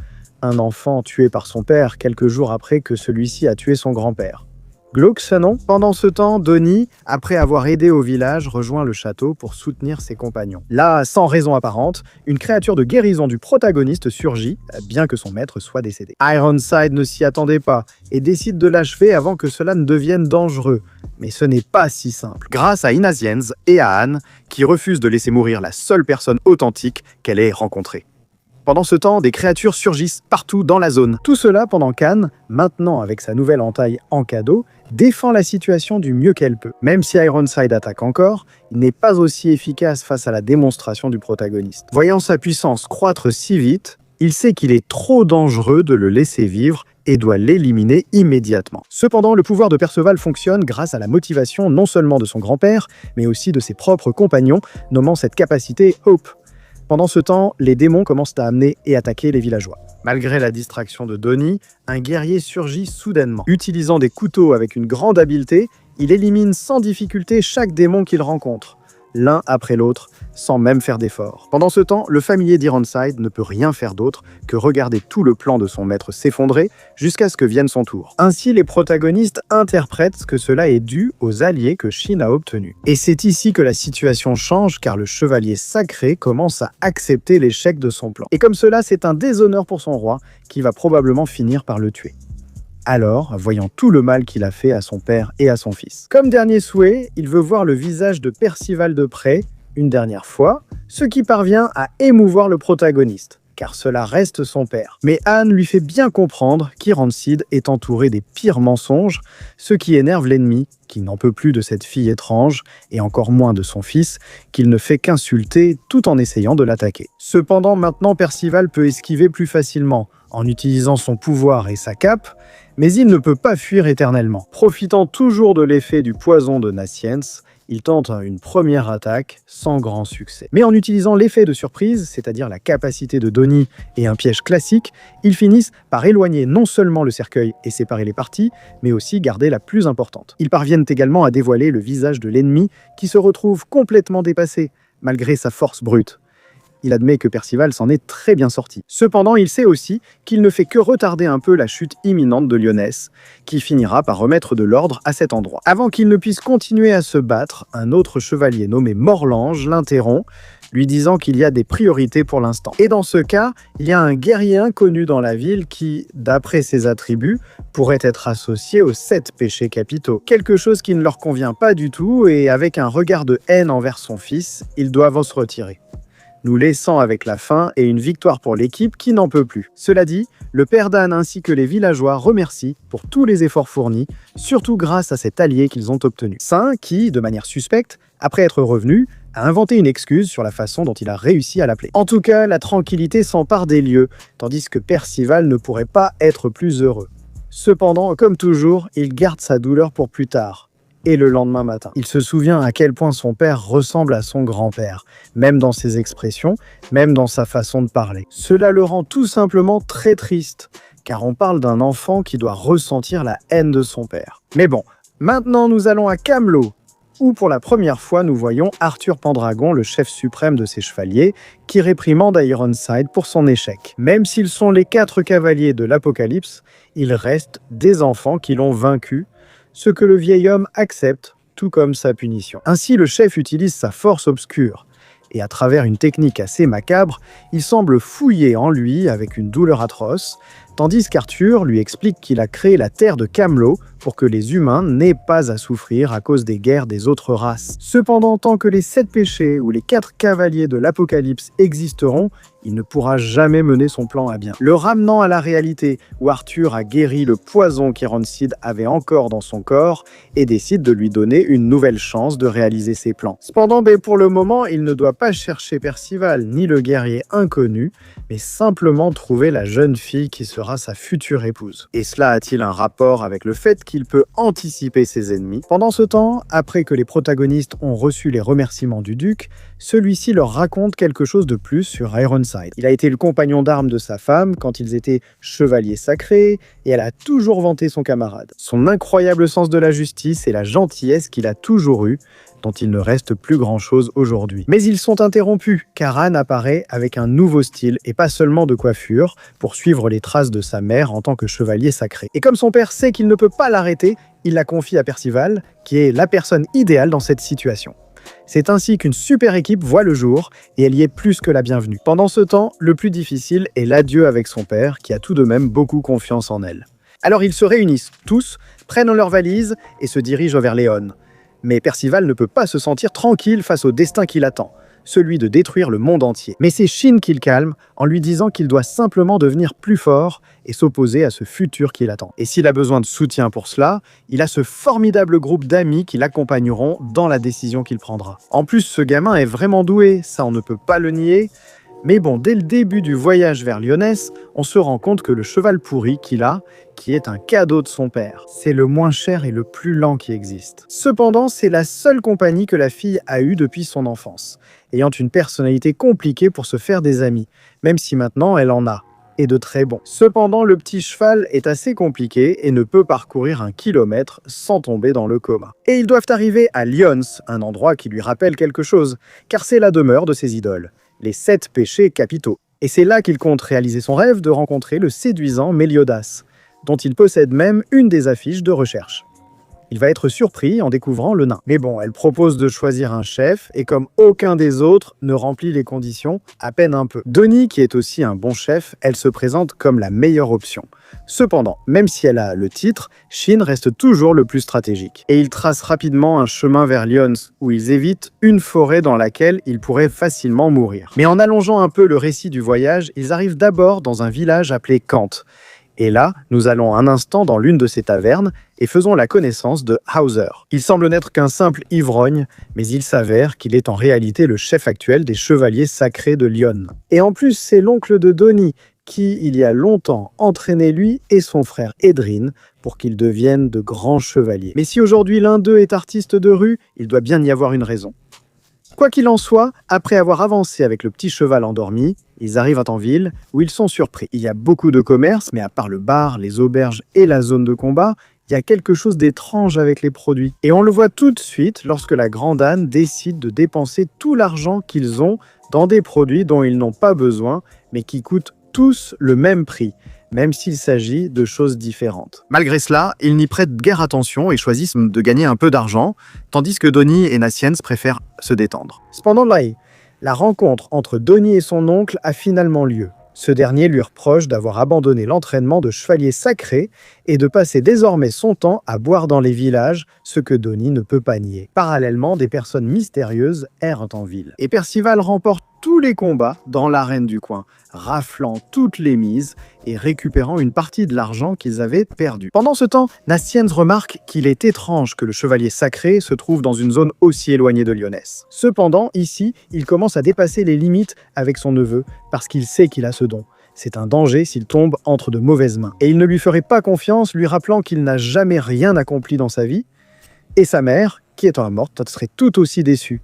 Un enfant tué par son père quelques jours après que celui-ci a tué son grand-père. Glauque, ce nom. Pendant ce temps, Donnie, après avoir aidé au village, rejoint le château pour soutenir ses compagnons. Là, sans raison apparente, une créature de guérison du protagoniste surgit, bien que son maître soit décédé. Ironside ne s'y attendait pas et décide de l'achever avant que cela ne devienne dangereux. Mais ce n'est pas si simple. Grâce à Inasiens et à Anne, qui refusent de laisser mourir la seule personne authentique qu'elle ait rencontrée. Pendant ce temps, des créatures surgissent partout dans la zone. Tout cela pendant qu'Anne, maintenant avec sa nouvelle entaille en cadeau, défend la situation du mieux qu'elle peut. Même si Ironside attaque encore, il n'est pas aussi efficace face à la démonstration du protagoniste. Voyant sa puissance croître si vite, Il sait qu'il est trop dangereux de le laisser vivre et doit l'éliminer immédiatement. Cependant, le pouvoir de Perceval fonctionne grâce à la motivation non seulement de son grand-père, mais aussi de ses propres compagnons, nommant cette capacité Hope. Pendant ce temps, les démons commencent à amener et attaquer les villageois. Malgré la distraction de Donnie, un guerrier surgit soudainement. Utilisant des couteaux avec une grande habileté, il élimine sans difficulté chaque démon qu'il rencontre, l'un après l'autre, sans même faire d'effort. Pendant ce temps, le familier d'Ironside ne peut rien faire d'autre que regarder tout le plan de son maître s'effondrer jusqu'à ce que vienne son tour. Ainsi, les protagonistes interprètent que cela est dû aux alliés que Shin a obtenus. Et c'est ici que la situation change car le chevalier sacré commence à accepter l'échec de son plan. Et comme cela, c'est un déshonneur pour son roi qui va probablement finir par le tuer. Alors, voyant tout le mal qu'il a fait à son père et à son fils. Comme dernier souhait, il veut voir le visage de Percival de près, une dernière fois, ce qui parvient à émouvoir le protagoniste, car cela reste son père. Mais Anne lui fait bien comprendre qu'Irancid est entouré des pires mensonges, ce qui énerve l'ennemi, qui n'en peut plus de cette fille étrange, et encore moins de son fils, qu'il ne fait qu'insulter tout en essayant de l'attaquer. Cependant, maintenant Percival peut esquiver plus facilement, en utilisant son pouvoir et sa cape, mais il ne peut pas fuir éternellement. Profitant toujours de l'effet du poison de Nascience, il tente une première attaque sans grand succès. Mais en utilisant l'effet de surprise, c'est-à-dire la capacité de Donnie et un piège classique, ils finissent par éloigner non seulement le cercueil et séparer les parties, mais aussi garder la plus importante. Ils parviennent également à dévoiler le visage de l'ennemi qui se retrouve complètement dépassé, malgré sa force brute. Il admet que Percival s'en est très bien sorti. Cependant, il sait aussi qu'il ne fait que retarder un peu la chute imminente de Lyonesse, qui finira par remettre de l'ordre à cet endroit. Avant qu'il ne puisse continuer à se battre, un autre chevalier nommé Morlange l'interrompt, lui disant qu'il y a des priorités pour l'instant. Et dans ce cas, il y a un guerrier inconnu dans la ville qui, d'après ses attributs, pourrait être associé aux 7 péchés capitaux. Quelque chose qui ne leur convient pas du tout, et avec un regard de haine envers son fils, ils doivent se retirer, nous laissant avec la faim et une victoire pour l'équipe qui n'en peut plus. Cela dit, le père d'Anne ainsi que les villageois remercient pour tous les efforts fournis, surtout grâce à cet allié qu'ils ont obtenu. Saint qui, de manière suspecte, après être revenu, a inventé une excuse sur la façon dont il a réussi à l'appeler. En tout cas, la tranquillité s'empare des lieux, tandis que Percival ne pourrait pas être plus heureux. Cependant, comme toujours, il garde sa douleur pour plus tard. Et le lendemain matin, il se souvient à quel point son père ressemble à son grand-père, même dans ses expressions, même dans sa façon de parler. Cela le rend tout simplement très triste, car on parle d'un enfant qui doit ressentir la haine de son père. Mais bon, maintenant nous allons à Camelot, où pour la première fois nous voyons Arthur Pendragon, le chef suprême de ses chevaliers, qui réprimande Ironside pour son échec. Même s'ils sont les 4 cavaliers de l'Apocalypse, il reste des enfants qui l'ont vaincu, ce que le vieil homme accepte, tout comme sa punition. Ainsi, le chef utilise sa force obscure, et à travers une technique assez macabre, il semble fouiller en lui avec une douleur atroce, tandis qu'Arthur lui explique qu'il a créé la terre de Camelot pour que les humains n'aient pas à souffrir à cause des guerres des autres races. Cependant, tant que les 7 péchés ou les 4 cavaliers de l'Apocalypse existeront, il ne pourra jamais mener son plan à bien. Le ramenant à la réalité, où Arthur a guéri le poison qu'Irancid avait encore dans son corps et décide de lui donner une nouvelle chance de réaliser ses plans. Cependant, pour le moment, il ne doit pas chercher Percival ni le guerrier inconnu, mais simplement trouver la jeune fille qui sera sa future épouse. Et cela a-t-il un rapport avec le fait qu'il peut anticiper ses ennemis? Pendant ce temps, après que les protagonistes ont reçu les remerciements du duc, celui-ci leur raconte quelque chose de plus sur Ironside. Il a été le compagnon d'armes de sa femme quand ils étaient chevaliers sacrés, et elle a toujours vanté son camarade. Son incroyable sens de la justice et la gentillesse qu'il a toujours eue, dont il ne reste plus grand-chose aujourd'hui. Mais ils sont interrompus, car Anne apparaît avec un nouveau style, et pas seulement de coiffure, pour suivre les traces de sa mère en tant que chevalier sacré. Et comme son père sait qu'il ne peut pas l'arrêter, il la confie à Percival, qui est la personne idéale dans cette situation. C'est ainsi qu'une super équipe voit le jour, et elle y est plus que la bienvenue. Pendant ce temps, le plus difficile est l'adieu avec son père, qui a tout de même beaucoup confiance en elle. Alors ils se réunissent, tous, prennent leurs valises, et se dirigent vers Léon. Mais Percival ne peut pas se sentir tranquille face au destin qui l'attend, celui de détruire le monde entier. Mais c'est Shin qui le calme en lui disant qu'il doit simplement devenir plus fort et s'opposer à ce futur qui l'attend. Et s'il a besoin de soutien pour cela, il a ce formidable groupe d'amis qui l'accompagneront dans la décision qu'il prendra. En plus, ce gamin est vraiment doué, ça on ne peut pas le nier, Mais bon, dès le début du voyage vers Lyonesse, on se rend compte que le cheval pourri qu'il a, qui est un cadeau de son père, c'est le moins cher et le plus lent qui existe. Cependant, c'est la seule compagnie que la fille a eue depuis son enfance, ayant une personnalité compliquée pour se faire des amis, même si maintenant elle en a, et de très bons. Cependant, le petit cheval est assez compliqué et ne peut parcourir 1 kilomètre sans tomber dans le coma. Et ils doivent arriver à Lyons, un endroit qui lui rappelle quelque chose, car c'est la demeure de ses idoles, les 7 péchés capitaux. Et c'est là qu'il compte réaliser son rêve de rencontrer le séduisant Méliodas, dont il possède même une des affiches de recherche. Il va être surpris en découvrant le nain. Mais bon, elle propose de choisir un chef, et comme aucun des autres ne remplit les conditions, à peine un peu. Donnie, qui est aussi un bon chef, elle se présente comme la meilleure option. Cependant, même si elle a le titre, Shin reste toujours le plus stratégique. Et ils tracent rapidement un chemin vers Lyons, où ils évitent une forêt dans laquelle ils pourraient facilement mourir. Mais en allongeant un peu le récit du voyage, ils arrivent d'abord dans un village appelé Kant. Et là, nous allons un instant dans l'une de ces tavernes et faisons la connaissance de Hauser. Il semble n'être qu'un simple ivrogne, mais il s'avère qu'il est en réalité le chef actuel des chevaliers sacrés de Lyon. Et en plus, c'est l'oncle de Donnie qui, il y a longtemps, entraînait lui et son frère Edrin pour qu'ils deviennent de grands chevaliers. Mais si aujourd'hui l'un d'eux est artiste de rue, il doit bien y avoir une raison. Quoi qu'il en soit, après avoir avancé avec le petit cheval endormi, ils arrivent en ville où ils sont surpris. Il y a beaucoup de commerces, mais à part le bar, les auberges et la zone de combat, il y a quelque chose d'étrange avec les produits. Et on le voit tout de suite lorsque la Grande Anne décide de dépenser tout l'argent qu'ils ont dans des produits dont ils n'ont pas besoin, mais qui coûtent tous le même prix, même s'il s'agit de choses différentes. Malgré cela, ils n'y prêtent guère attention et choisissent de gagner un peu d'argent, tandis que Donnie et Nassiens préfèrent se détendre. Cependant, là, la rencontre entre Donnie et son oncle a finalement lieu. Ce dernier lui reproche d'avoir abandonné l'entraînement de chevalier sacré et de passer désormais son temps à boire dans les villages, ce que Donnie ne peut pas nier. Parallèlement, des personnes mystérieuses errent en ville. Et Percival remporte tous les combats dans l'arène du coin, raflant toutes les mises et récupérant une partie de l'argent qu'ils avaient perdu. Pendant ce temps, Nassiens remarque qu'il est étrange que le chevalier sacré se trouve dans une zone aussi éloignée de Lyonesse. Cependant, ici, il commence à dépasser les limites avec son neveu parce qu'il sait qu'il a ce don. C'est un danger s'il tombe entre de mauvaises mains. Et il ne lui ferait pas confiance, lui rappelant qu'il n'a jamais rien accompli dans sa vie. Et sa mère, qui étant morte, serait tout aussi déçue.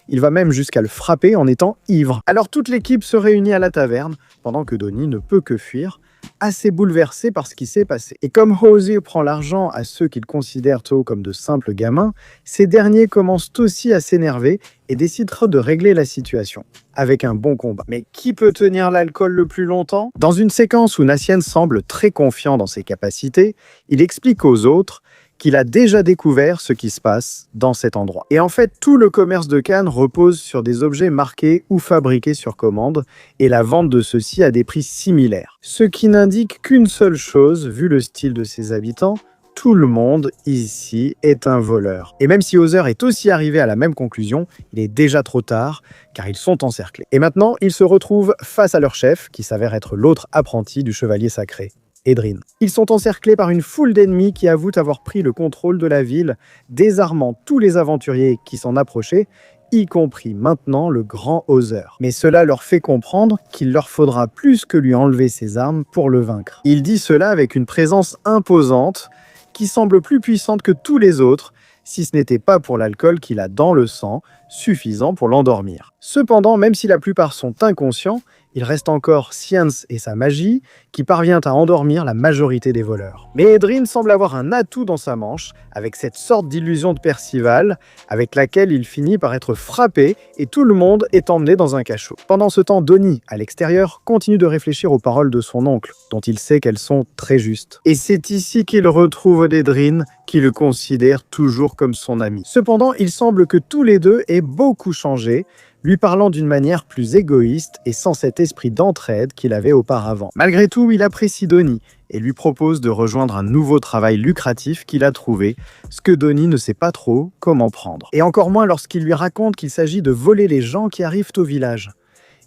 Il va même jusqu'à le frapper en étant ivre. Alors toute l'équipe se réunit à la taverne, pendant que Donnie ne peut que fuir, assez bouleversé par ce qui s'est passé. Et comme Hauser prend l'argent à ceux qu'il considère comme de simples gamins, ces derniers commencent aussi à s'énerver et décidera de régler la situation, avec un bon combat. Mais qui peut tenir l'alcool le plus longtemps? Dans une séquence où Nassiens semble très confiant dans ses capacités, il explique aux autres qu'il a déjà découvert ce qui se passe dans cet endroit. Et en fait, tout le commerce de Cannes repose sur des objets marqués ou fabriqués sur commande, et la vente de ceux-ci à des prix similaires. Ce qui n'indique qu'une seule chose, vu le style de ses habitants: tout le monde ici est un voleur. Et même si Hauser est aussi arrivé à la même conclusion, il est déjà trop tard, car ils sont encerclés. Et maintenant, ils se retrouvent face à leur chef, qui s'avère être l'autre apprenti du chevalier sacré, Edrin. Ils sont encerclés par une foule d'ennemis qui avouent avoir pris le contrôle de la ville, désarmant tous les aventuriers qui s'en approchaient, y compris maintenant le grand Hauser. Mais cela leur fait comprendre qu'il leur faudra plus que lui enlever ses armes pour le vaincre. Il dit cela avec une présence imposante, qui semble plus puissante que tous les autres, si ce n'était pas pour l'alcool qu'il a dans le sang, suffisant pour l'endormir. Cependant, même si la plupart sont inconscients, il reste encore Siens et sa magie, qui parvient à endormir la majorité des voleurs. Mais Edrin semble avoir un atout dans sa manche, avec cette sorte d'illusion de Percival, avec laquelle il finit par être frappé, et tout le monde est emmené dans un cachot. Pendant ce temps, Donnie, à l'extérieur, continue de réfléchir aux paroles de son oncle, dont il sait qu'elles sont très justes. Et c'est ici qu'il retrouve Edrin, qui le considère toujours comme son ami. Cependant, il semble que tous les deux aient beaucoup changé, lui parlant d'une manière plus égoïste et sans cet esprit d'entraide qu'il avait auparavant. Malgré tout, il apprécie Donnie et lui propose de rejoindre un nouveau travail lucratif qu'il a trouvé, ce que Donnie ne sait pas trop comment prendre. Et encore moins lorsqu'il lui raconte qu'il s'agit de voler les gens qui arrivent au village.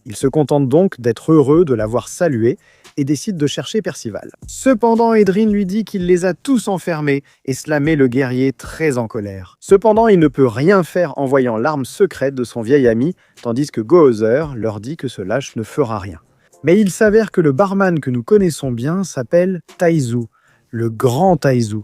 Il se contente donc d'être heureux de l'avoir salué et décide de chercher Percival. Cependant, Edryn lui dit qu'il les a tous enfermés et cela met le guerrier très en colère. Cependant, il ne peut rien faire en voyant l'arme secrète de son vieil ami, tandis que Gozer leur dit que ce lâche ne fera rien. Mais il s'avère que le barman que nous connaissons bien s'appelle Taizu, le grand Taizu.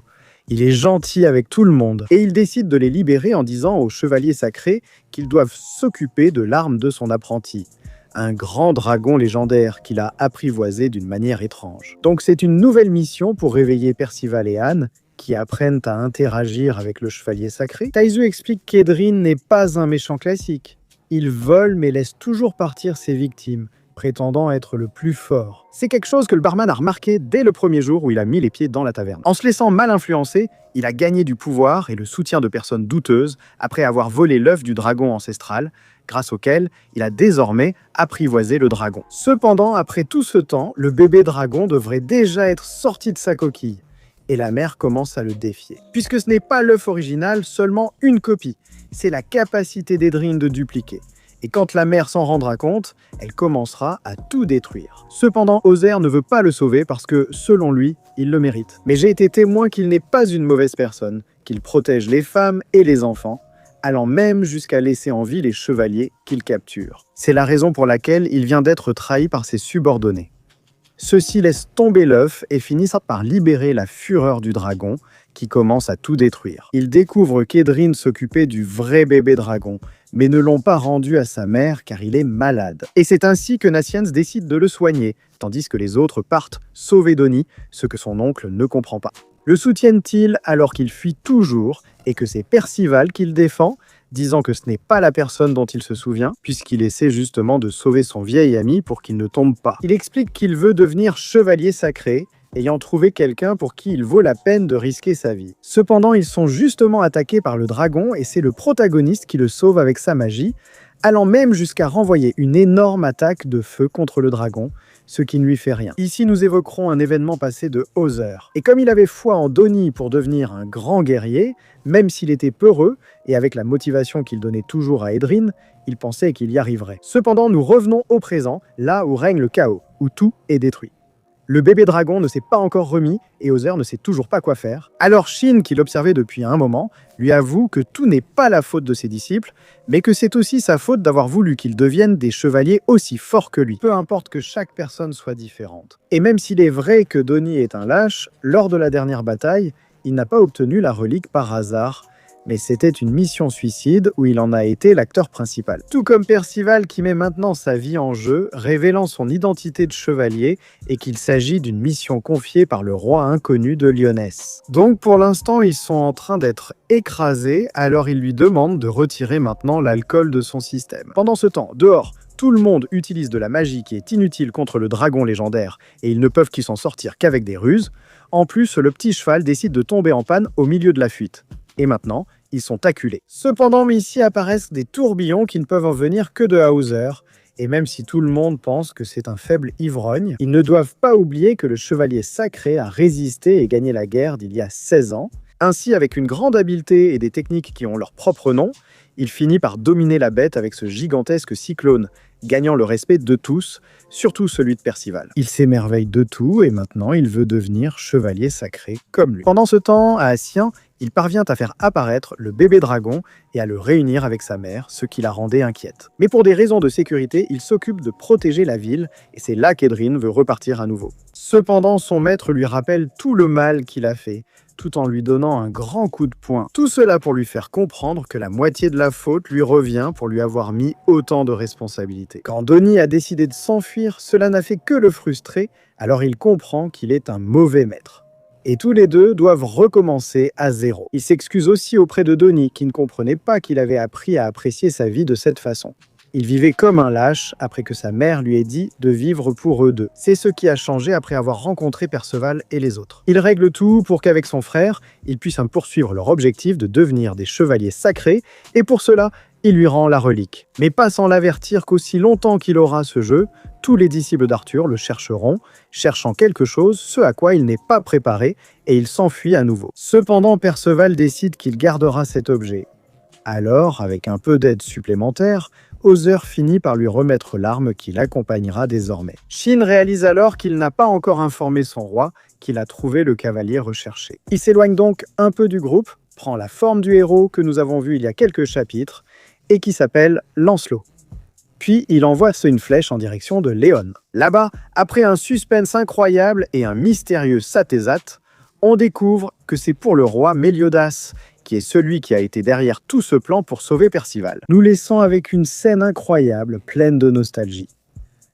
Il est gentil avec tout le monde et il décide de les libérer en disant aux chevaliers sacrés qu'ils doivent s'occuper de l'arme de son apprenti, un grand dragon légendaire qu'il a apprivoisé d'une manière étrange. Donc c'est une nouvelle mission pour réveiller Percival et Anne, qui apprennent à interagir avec le chevalier sacré. Taizu explique qu'Edryn n'est pas un méchant classique. Il vole mais laisse toujours partir ses victimes, prétendant être le plus fort. C'est quelque chose que le barman a remarqué dès le premier jour où il a mis les pieds dans la taverne. En se laissant mal influencer, il a gagné du pouvoir et le soutien de personnes douteuses après avoir volé l'œuf du dragon ancestral, grâce auquel il a désormais apprivoisé le dragon. Cependant, après tout ce temps, le bébé dragon devrait déjà être sorti de sa coquille. Et la mère commence à le défier. Puisque ce n'est pas l'œuf original, seulement une copie. C'est la capacité d'Edryn de dupliquer. Et quand la mère s'en rendra compte, elle commencera à tout détruire. Cependant, Ozer ne veut pas le sauver parce que, selon lui, il le mérite. Mais j'ai été témoin qu'il n'est pas une mauvaise personne, qu'il protège les femmes et les enfants, allant même jusqu'à laisser en vie les chevaliers qu'il capture. C'est la raison pour laquelle il vient d'être trahi par ses subordonnés. Ceux-ci laissent tomber l'œuf et finissent par libérer la fureur du dragon qui commence à tout détruire. Ils découvrent qu'Edryn s'occupait du vrai bébé dragon, mais ne l'ont pas rendu à sa mère car il est malade. Et c'est ainsi que Nassiens décide de le soigner, tandis que les autres partent sauver Donnie, ce que son oncle ne comprend pas. Le soutiennent-ils alors qu'il fuit toujours et que c'est Percival qu'il défend, disant que ce n'est pas la personne dont il se souvient, puisqu'il essaie justement de sauver son vieil ami pour qu'il ne tombe pas. Il explique qu'il veut devenir chevalier sacré, ayant trouvé quelqu'un pour qui il vaut la peine de risquer sa vie. Cependant, ils sont justement attaqués par le dragon et c'est le protagoniste qui le sauve avec sa magie, allant même jusqu'à renvoyer une énorme attaque de feu contre le dragon, ce qui ne lui fait rien. Ici, nous évoquerons un événement passé de Ozer. Et comme il avait foi en Donnie pour devenir un grand guerrier, même s'il était peureux, et avec la motivation qu'il donnait toujours à Edryn, il pensait qu'il y arriverait. Cependant, nous revenons au présent, là où règne le chaos, où tout est détruit. Le bébé dragon ne s'est pas encore remis et Ozer ne sait toujours pas quoi faire. Alors Shin, qui l'observait depuis un moment, lui avoue que tout n'est pas la faute de ses disciples, mais que c'est aussi sa faute d'avoir voulu qu'ils deviennent des chevaliers aussi forts que lui. Peu importe que chaque personne soit différente. Et même s'il est vrai que Donnie est un lâche, lors de la dernière bataille, il n'a pas obtenu la relique par hasard, mais c'était une mission suicide où il en a été l'acteur principal. Tout comme Percival qui met maintenant sa vie en jeu, révélant son identité de chevalier et qu'il s'agit d'une mission confiée par le roi inconnu de Lyonesse. Donc pour l'instant, ils sont en train d'être écrasés, alors il lui demande de retirer maintenant l'alcool de son système. Pendant ce temps, dehors, tout le monde utilise de la magie qui est inutile contre le dragon légendaire et ils ne peuvent qu'y s'en sortir qu'avec des ruses. En plus, le petit cheval décide de tomber en panne au milieu de la fuite. Et maintenant, ils sont acculés. Cependant, ici apparaissent des tourbillons qui ne peuvent en venir que de Hauser, et même si tout le monde pense que c'est un faible ivrogne, ils ne doivent pas oublier que le chevalier sacré a résisté et gagné la guerre d'il y a 16 ans. Ainsi, avec une grande habileté et des techniques qui ont leur propre nom, il finit par dominer la bête avec ce gigantesque cyclone, gagnant le respect de tous, surtout celui de Percival. Il s'émerveille de tout et maintenant il veut devenir chevalier sacré comme lui. Pendant ce temps, à Assien, il parvient à faire apparaître le bébé dragon et à le réunir avec sa mère, ce qui la rendait inquiète. Mais pour des raisons de sécurité, il s'occupe de protéger la ville et c'est là qu'Edryn veut repartir à nouveau. Cependant, son maître lui rappelle tout le mal qu'il a fait, tout en lui donnant un grand coup de poing. Tout cela pour lui faire comprendre que la moitié de la faute lui revient pour lui avoir mis autant de responsabilités. Quand Donnie a décidé de s'enfuir, cela n'a fait que le frustrer, alors il comprend qu'il est un mauvais maître. Et tous les deux doivent recommencer à zéro. Il s'excuse aussi auprès de Donnie, qui ne comprenait pas qu'il avait appris à apprécier sa vie de cette façon. Il vivait comme un lâche après que sa mère lui ait dit de vivre pour eux deux. C'est ce qui a changé après avoir rencontré Perceval et les autres. Il règle tout pour qu'avec son frère, ils puissent poursuivre leur objectif de devenir des chevaliers sacrés, et pour cela, il lui rend la relique. Mais pas sans l'avertir qu'aussi longtemps qu'il aura ce jeu, tous les disciples d'Arthur le chercheront, cherchant quelque chose, ce à quoi il n'est pas préparé, et il s'enfuit à nouveau. Cependant, Perceval décide qu'il gardera cet objet. Alors, avec un peu d'aide supplémentaire, Hauser finit par lui remettre l'arme qui l'accompagnera désormais. Shin réalise alors qu'il n'a pas encore informé son roi qu'il a trouvé le cavalier recherché. Il s'éloigne donc un peu du groupe, prend la forme du héros que nous avons vu il y a quelques chapitres et qui s'appelle Lancelot. Puis il envoie une flèche en direction de Léon. Là-bas, après un suspense incroyable et un mystérieux satésate, on découvre que c'est pour le roi Méliodas, qui est celui qui a été derrière tout ce plan pour sauver Percival, nous laissant avec une scène incroyable, pleine de nostalgie.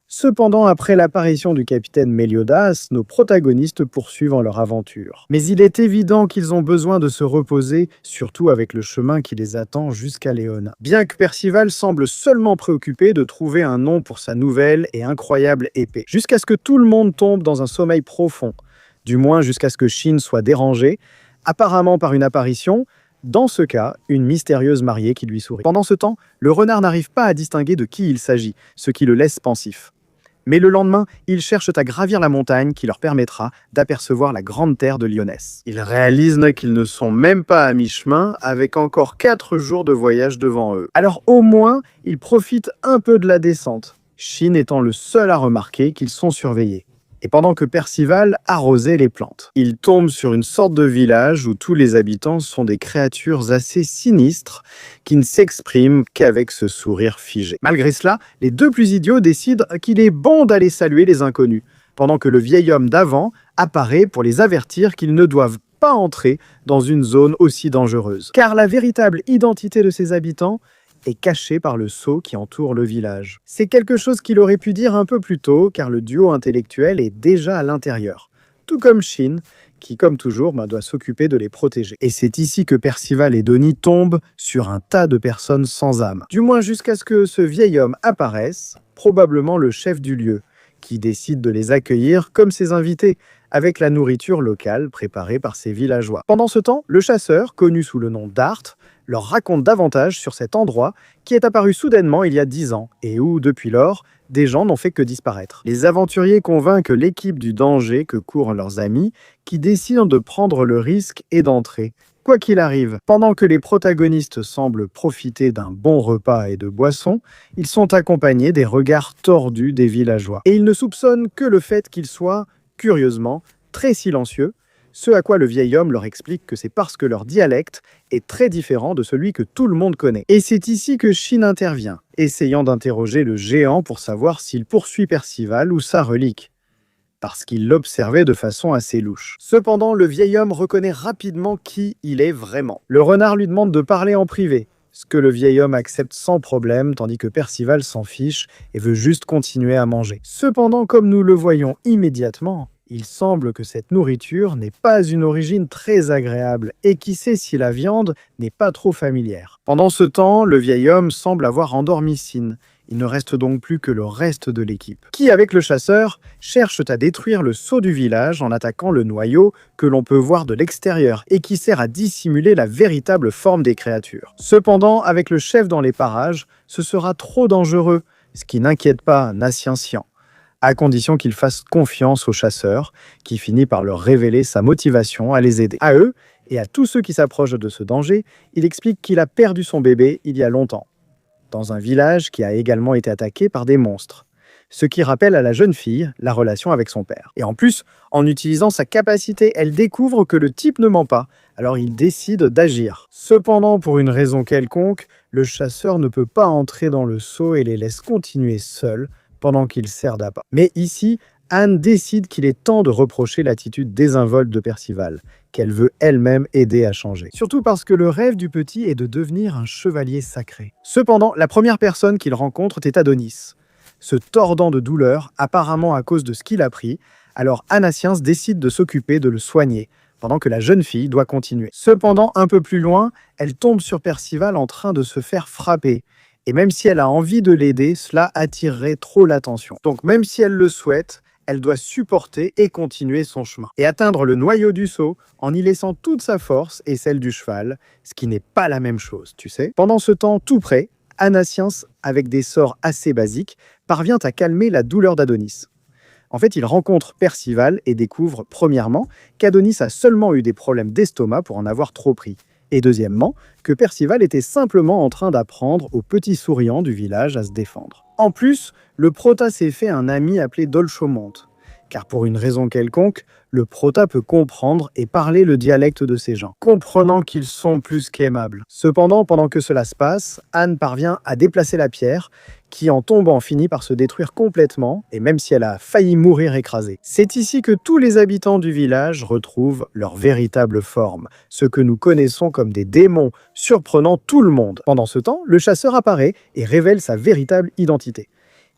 Cependant, après l'apparition du capitaine Méliodas, nos protagonistes poursuivent leur aventure. Mais il est évident qu'ils ont besoin de se reposer, surtout avec le chemin qui les attend jusqu'à Léona. Bien que Percival semble seulement préoccupé de trouver un nom pour sa nouvelle et incroyable épée, jusqu'à ce que tout le monde tombe dans un sommeil profond, du moins jusqu'à ce que Shin soit dérangé, apparemment par une apparition, dans ce cas, une mystérieuse mariée qui lui sourit. Pendant ce temps, le renard n'arrive pas à distinguer de qui il s'agit, ce qui le laisse pensif. Mais le lendemain, ils cherchent à gravir la montagne qui leur permettra d'apercevoir la grande terre de Lyonesse. Ils réalisent qu'ils ne sont même pas à mi-chemin, avec encore 4 jours de voyage devant eux. Alors au moins, ils profitent un peu de la descente, Shin étant le seul à remarquer qu'ils sont surveillés. Et pendant que Percival arrosait les plantes, il tombe sur une sorte de village où tous les habitants sont des créatures assez sinistres qui ne s'expriment qu'avec ce sourire figé. Malgré cela, les deux plus idiots décident qu'il est bon d'aller saluer les inconnus, pendant que le vieil homme d'avant apparaît pour les avertir qu'ils ne doivent pas entrer dans une zone aussi dangereuse. Car la véritable identité de ces habitants est caché par le sceau qui entoure le village. C'est quelque chose qu'il aurait pu dire un peu plus tôt, car le duo intellectuel est déjà à l'intérieur. Tout comme Shin, qui, comme toujours, doit s'occuper de les protéger. Et c'est ici que Percival et Donnie tombent sur un tas de personnes sans âme. Du moins jusqu'à ce que ce vieil homme apparaisse, probablement le chef du lieu, qui décide de les accueillir comme ses invités, avec la nourriture locale préparée par ses villageois. Pendant ce temps, le chasseur, connu sous le nom d'Art, leur raconte davantage sur cet endroit qui est apparu soudainement il y a 10 ans et où, depuis lors, des gens n'ont fait que disparaître. Les aventuriers convainquent l'équipe du danger que courent leurs amis qui décident de prendre le risque et d'entrer. Quoi qu'il arrive, pendant que les protagonistes semblent profiter d'un bon repas et de boissons, ils sont accompagnés des regards tordus des villageois. Et ils ne soupçonnent que le fait qu'ils soient, curieusement, très silencieux, ce à quoi le vieil homme leur explique que c'est parce que leur dialecte est très différent de celui que tout le monde connaît. Et c'est ici que Shin intervient, essayant d'interroger le géant pour savoir s'il poursuit Percival ou sa relique, parce qu'il l'observait de façon assez louche. Cependant, le vieil homme reconnaît rapidement qui il est vraiment. Le renard lui demande de parler en privé, ce que le vieil homme accepte sans problème, tandis que Percival s'en fiche et veut juste continuer à manger. Cependant, comme nous le voyons immédiatement, il semble que cette nourriture n'est pas une origine très agréable et qui sait si la viande n'est pas trop familière. Pendant ce temps, le vieil homme semble avoir endormi Shin. Il ne reste donc plus que le reste de l'équipe, qui, avec le chasseur, cherchent à détruire le sceau du village en attaquant le noyau que l'on peut voir de l'extérieur et qui sert à dissimuler la véritable forme des créatures. Cependant, avec le chef dans les parages, ce sera trop dangereux, ce qui n'inquiète pas Nassien-Sian, à condition qu'il fasse confiance au chasseur, qui finit par leur révéler sa motivation à les aider. À eux, et à tous ceux qui s'approchent de ce danger, il explique qu'il a perdu son bébé il y a longtemps, dans un village qui a également été attaqué par des monstres, ce qui rappelle à la jeune fille la relation avec son père. Et en plus, en utilisant sa capacité, elle découvre que le type ne ment pas, alors il décide d'agir. Cependant, pour une raison quelconque, le chasseur ne peut pas entrer dans le seau et les laisse continuer seuls, pendant qu'il sert d'appât. Mais ici, Anne décide qu'il est temps de reprocher l'attitude désinvolte de Percival, qu'elle veut elle-même aider à changer. Surtout parce que le rêve du petit est de devenir un chevalier sacré. Cependant, la première personne qu'il rencontre est Adonis, se tordant de douleur, apparemment à cause de ce qu'il a pris, alors Anassiens décide de s'occuper de le soigner, pendant que la jeune fille doit continuer. Cependant, un peu plus loin, elle tombe sur Percival en train de se faire frapper, et même si elle a envie de l'aider, cela attirerait trop l'attention. Donc même si elle le souhaite, elle doit supporter et continuer son chemin. Et atteindre le noyau du seau en y laissant toute sa force et celle du cheval, ce qui n'est pas la même chose, tu sais. Pendant ce temps, tout près, Anassiens, avec des sorts assez basiques, parvient à calmer la douleur d'Adonis. En fait, il rencontre Percival et découvre, premièrement, qu'Adonis a seulement eu des problèmes d'estomac pour en avoir trop pris, Et deuxièmement, que Percival était simplement en train d'apprendre aux petits souriants du village à se défendre. En plus, le prota s'est fait un ami appelé Dolchomonte, car pour une raison quelconque, le prota peut comprendre et parler le dialecte de ces gens, comprenant qu'ils sont plus qu'aimables. Cependant, pendant que cela se passe, Anne parvient à déplacer la pierre, qui en tombant finit par se détruire complètement, et même si elle a failli mourir écrasée. C'est ici que tous les habitants du village retrouvent leur véritable forme, ce que nous connaissons comme des démons, surprenant tout le monde. Pendant ce temps, le chasseur apparaît et révèle sa véritable identité.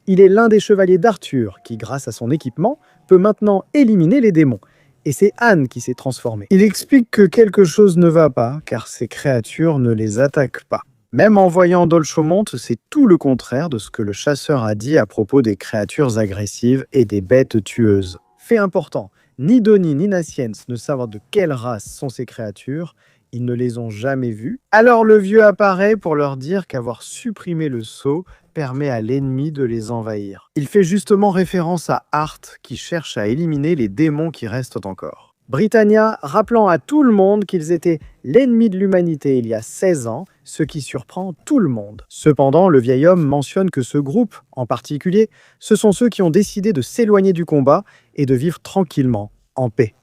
Il est l'un des chevaliers d'Arthur qui, grâce à son équipement, peut maintenant éliminer les démons. Et c'est Anne qui s'est transformée. Il explique que quelque chose ne va pas, car ces créatures ne les attaquent pas. Même en voyant Dolchomonte, c'est tout le contraire de ce que le chasseur a dit à propos des créatures agressives et des bêtes tueuses. Fait important, ni Donnie ni Naciens ne savent de quelle race sont ces créatures, ils ne les ont jamais vues. Alors le vieux apparaît pour leur dire qu'avoir supprimé le sceau permet à l'ennemi de les envahir. Il fait justement référence à Art qui cherche à éliminer les démons qui restent encore. Britannia rappelant à tout le monde qu'ils étaient l'ennemi de l'humanité il y a 16 ans, ce qui surprend tout le monde. Cependant, le vieil homme mentionne que ce groupe, en particulier, ce sont ceux qui ont décidé de s'éloigner du combat et de vivre tranquillement, en paix.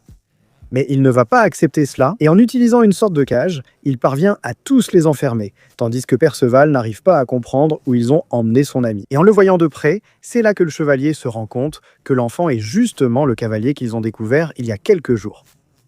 Mais il ne va pas accepter cela, et en utilisant une sorte de cage, il parvient à tous les enfermer, tandis que Perceval n'arrive pas à comprendre où ils ont emmené son ami. Et en le voyant de près, c'est là que le chevalier se rend compte que l'enfant est justement le cavalier qu'ils ont découvert il y a quelques jours.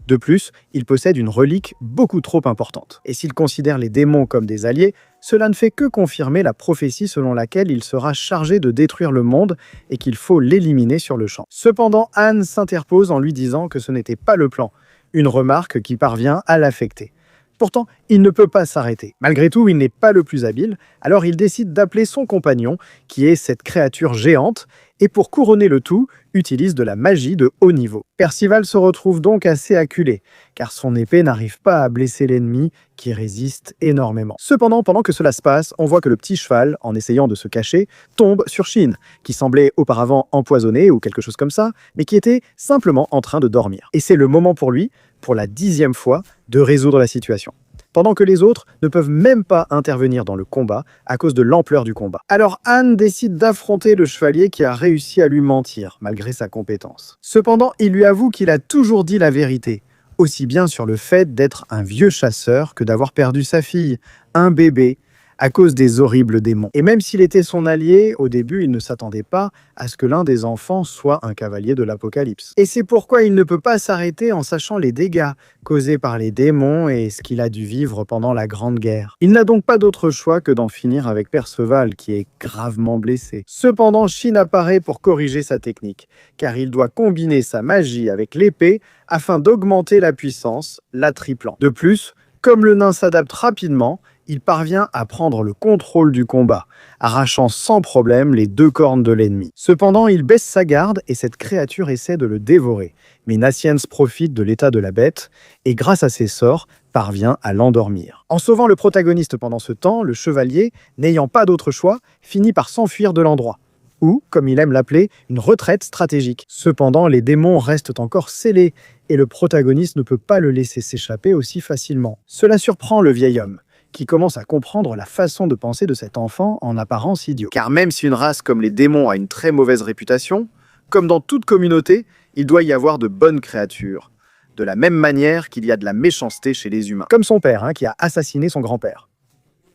De plus, il possède une relique beaucoup trop importante. Et s'il considère les démons comme des alliés, cela ne fait que confirmer la prophétie selon laquelle il sera chargé de détruire le monde et qu'il faut l'éliminer sur le champ. Cependant, Anne s'interpose en lui disant que ce n'était pas le plan, une remarque qui parvient à l'affecter. Pourtant, il ne peut pas s'arrêter. Malgré tout, il n'est pas le plus habile, alors il décide d'appeler son compagnon, qui est cette créature géante, et pour couronner le tout, utilise de la magie de haut niveau. Percival se retrouve donc assez acculé, car son épée n'arrive pas à blesser l'ennemi, qui résiste énormément. Cependant, pendant que cela se passe, on voit que le petit cheval, en essayant de se cacher, tombe sur Shin, qui semblait auparavant empoisonné ou quelque chose comme ça, mais qui était simplement en train de dormir. Et c'est le moment pour lui, pour la 10e fois, de résoudre la situation. Pendant que les autres ne peuvent même pas intervenir dans le combat à cause de l'ampleur du combat. Alors Anne décide d'affronter le chevalier qui a réussi à lui mentir, malgré sa compétence. Cependant, il lui avoue qu'il a toujours dit la vérité, aussi bien sur le fait d'être un vieux chasseur que d'avoir perdu sa fille, un bébé, à cause des horribles démons. Et même s'il était son allié, au début, il ne s'attendait pas à ce que l'un des enfants soit un cavalier de l'Apocalypse. Et c'est pourquoi il ne peut pas s'arrêter en sachant les dégâts causés par les démons et ce qu'il a dû vivre pendant la Grande Guerre. Il n'a donc pas d'autre choix que d'en finir avec Perceval, qui est gravement blessé. Cependant, Shin apparaît pour corriger sa technique, car il doit combiner sa magie avec l'épée afin d'augmenter la puissance, la triplant. De plus, comme le nain s'adapte rapidement, il parvient à prendre le contrôle du combat, arrachant sans problème les 2 cornes de l'ennemi. Cependant, il baisse sa garde et cette créature essaie de le dévorer. Mais Naciens profite de l'état de la bête et, grâce à ses sorts, parvient à l'endormir. En sauvant le protagoniste pendant ce temps, le chevalier, n'ayant pas d'autre choix, finit par s'enfuir de l'endroit. Ou, comme il aime l'appeler, une retraite stratégique. Cependant, les démons restent encore scellés et le protagoniste ne peut pas le laisser s'échapper aussi facilement. Cela surprend le vieil homme, qui commence à comprendre la façon de penser de cet enfant en apparence idiot. Car même si une race comme les démons a une très mauvaise réputation, comme dans toute communauté, il doit y avoir de bonnes créatures. De la même manière qu'il y a de la méchanceté chez les humains. Comme son père, qui a assassiné son grand-père.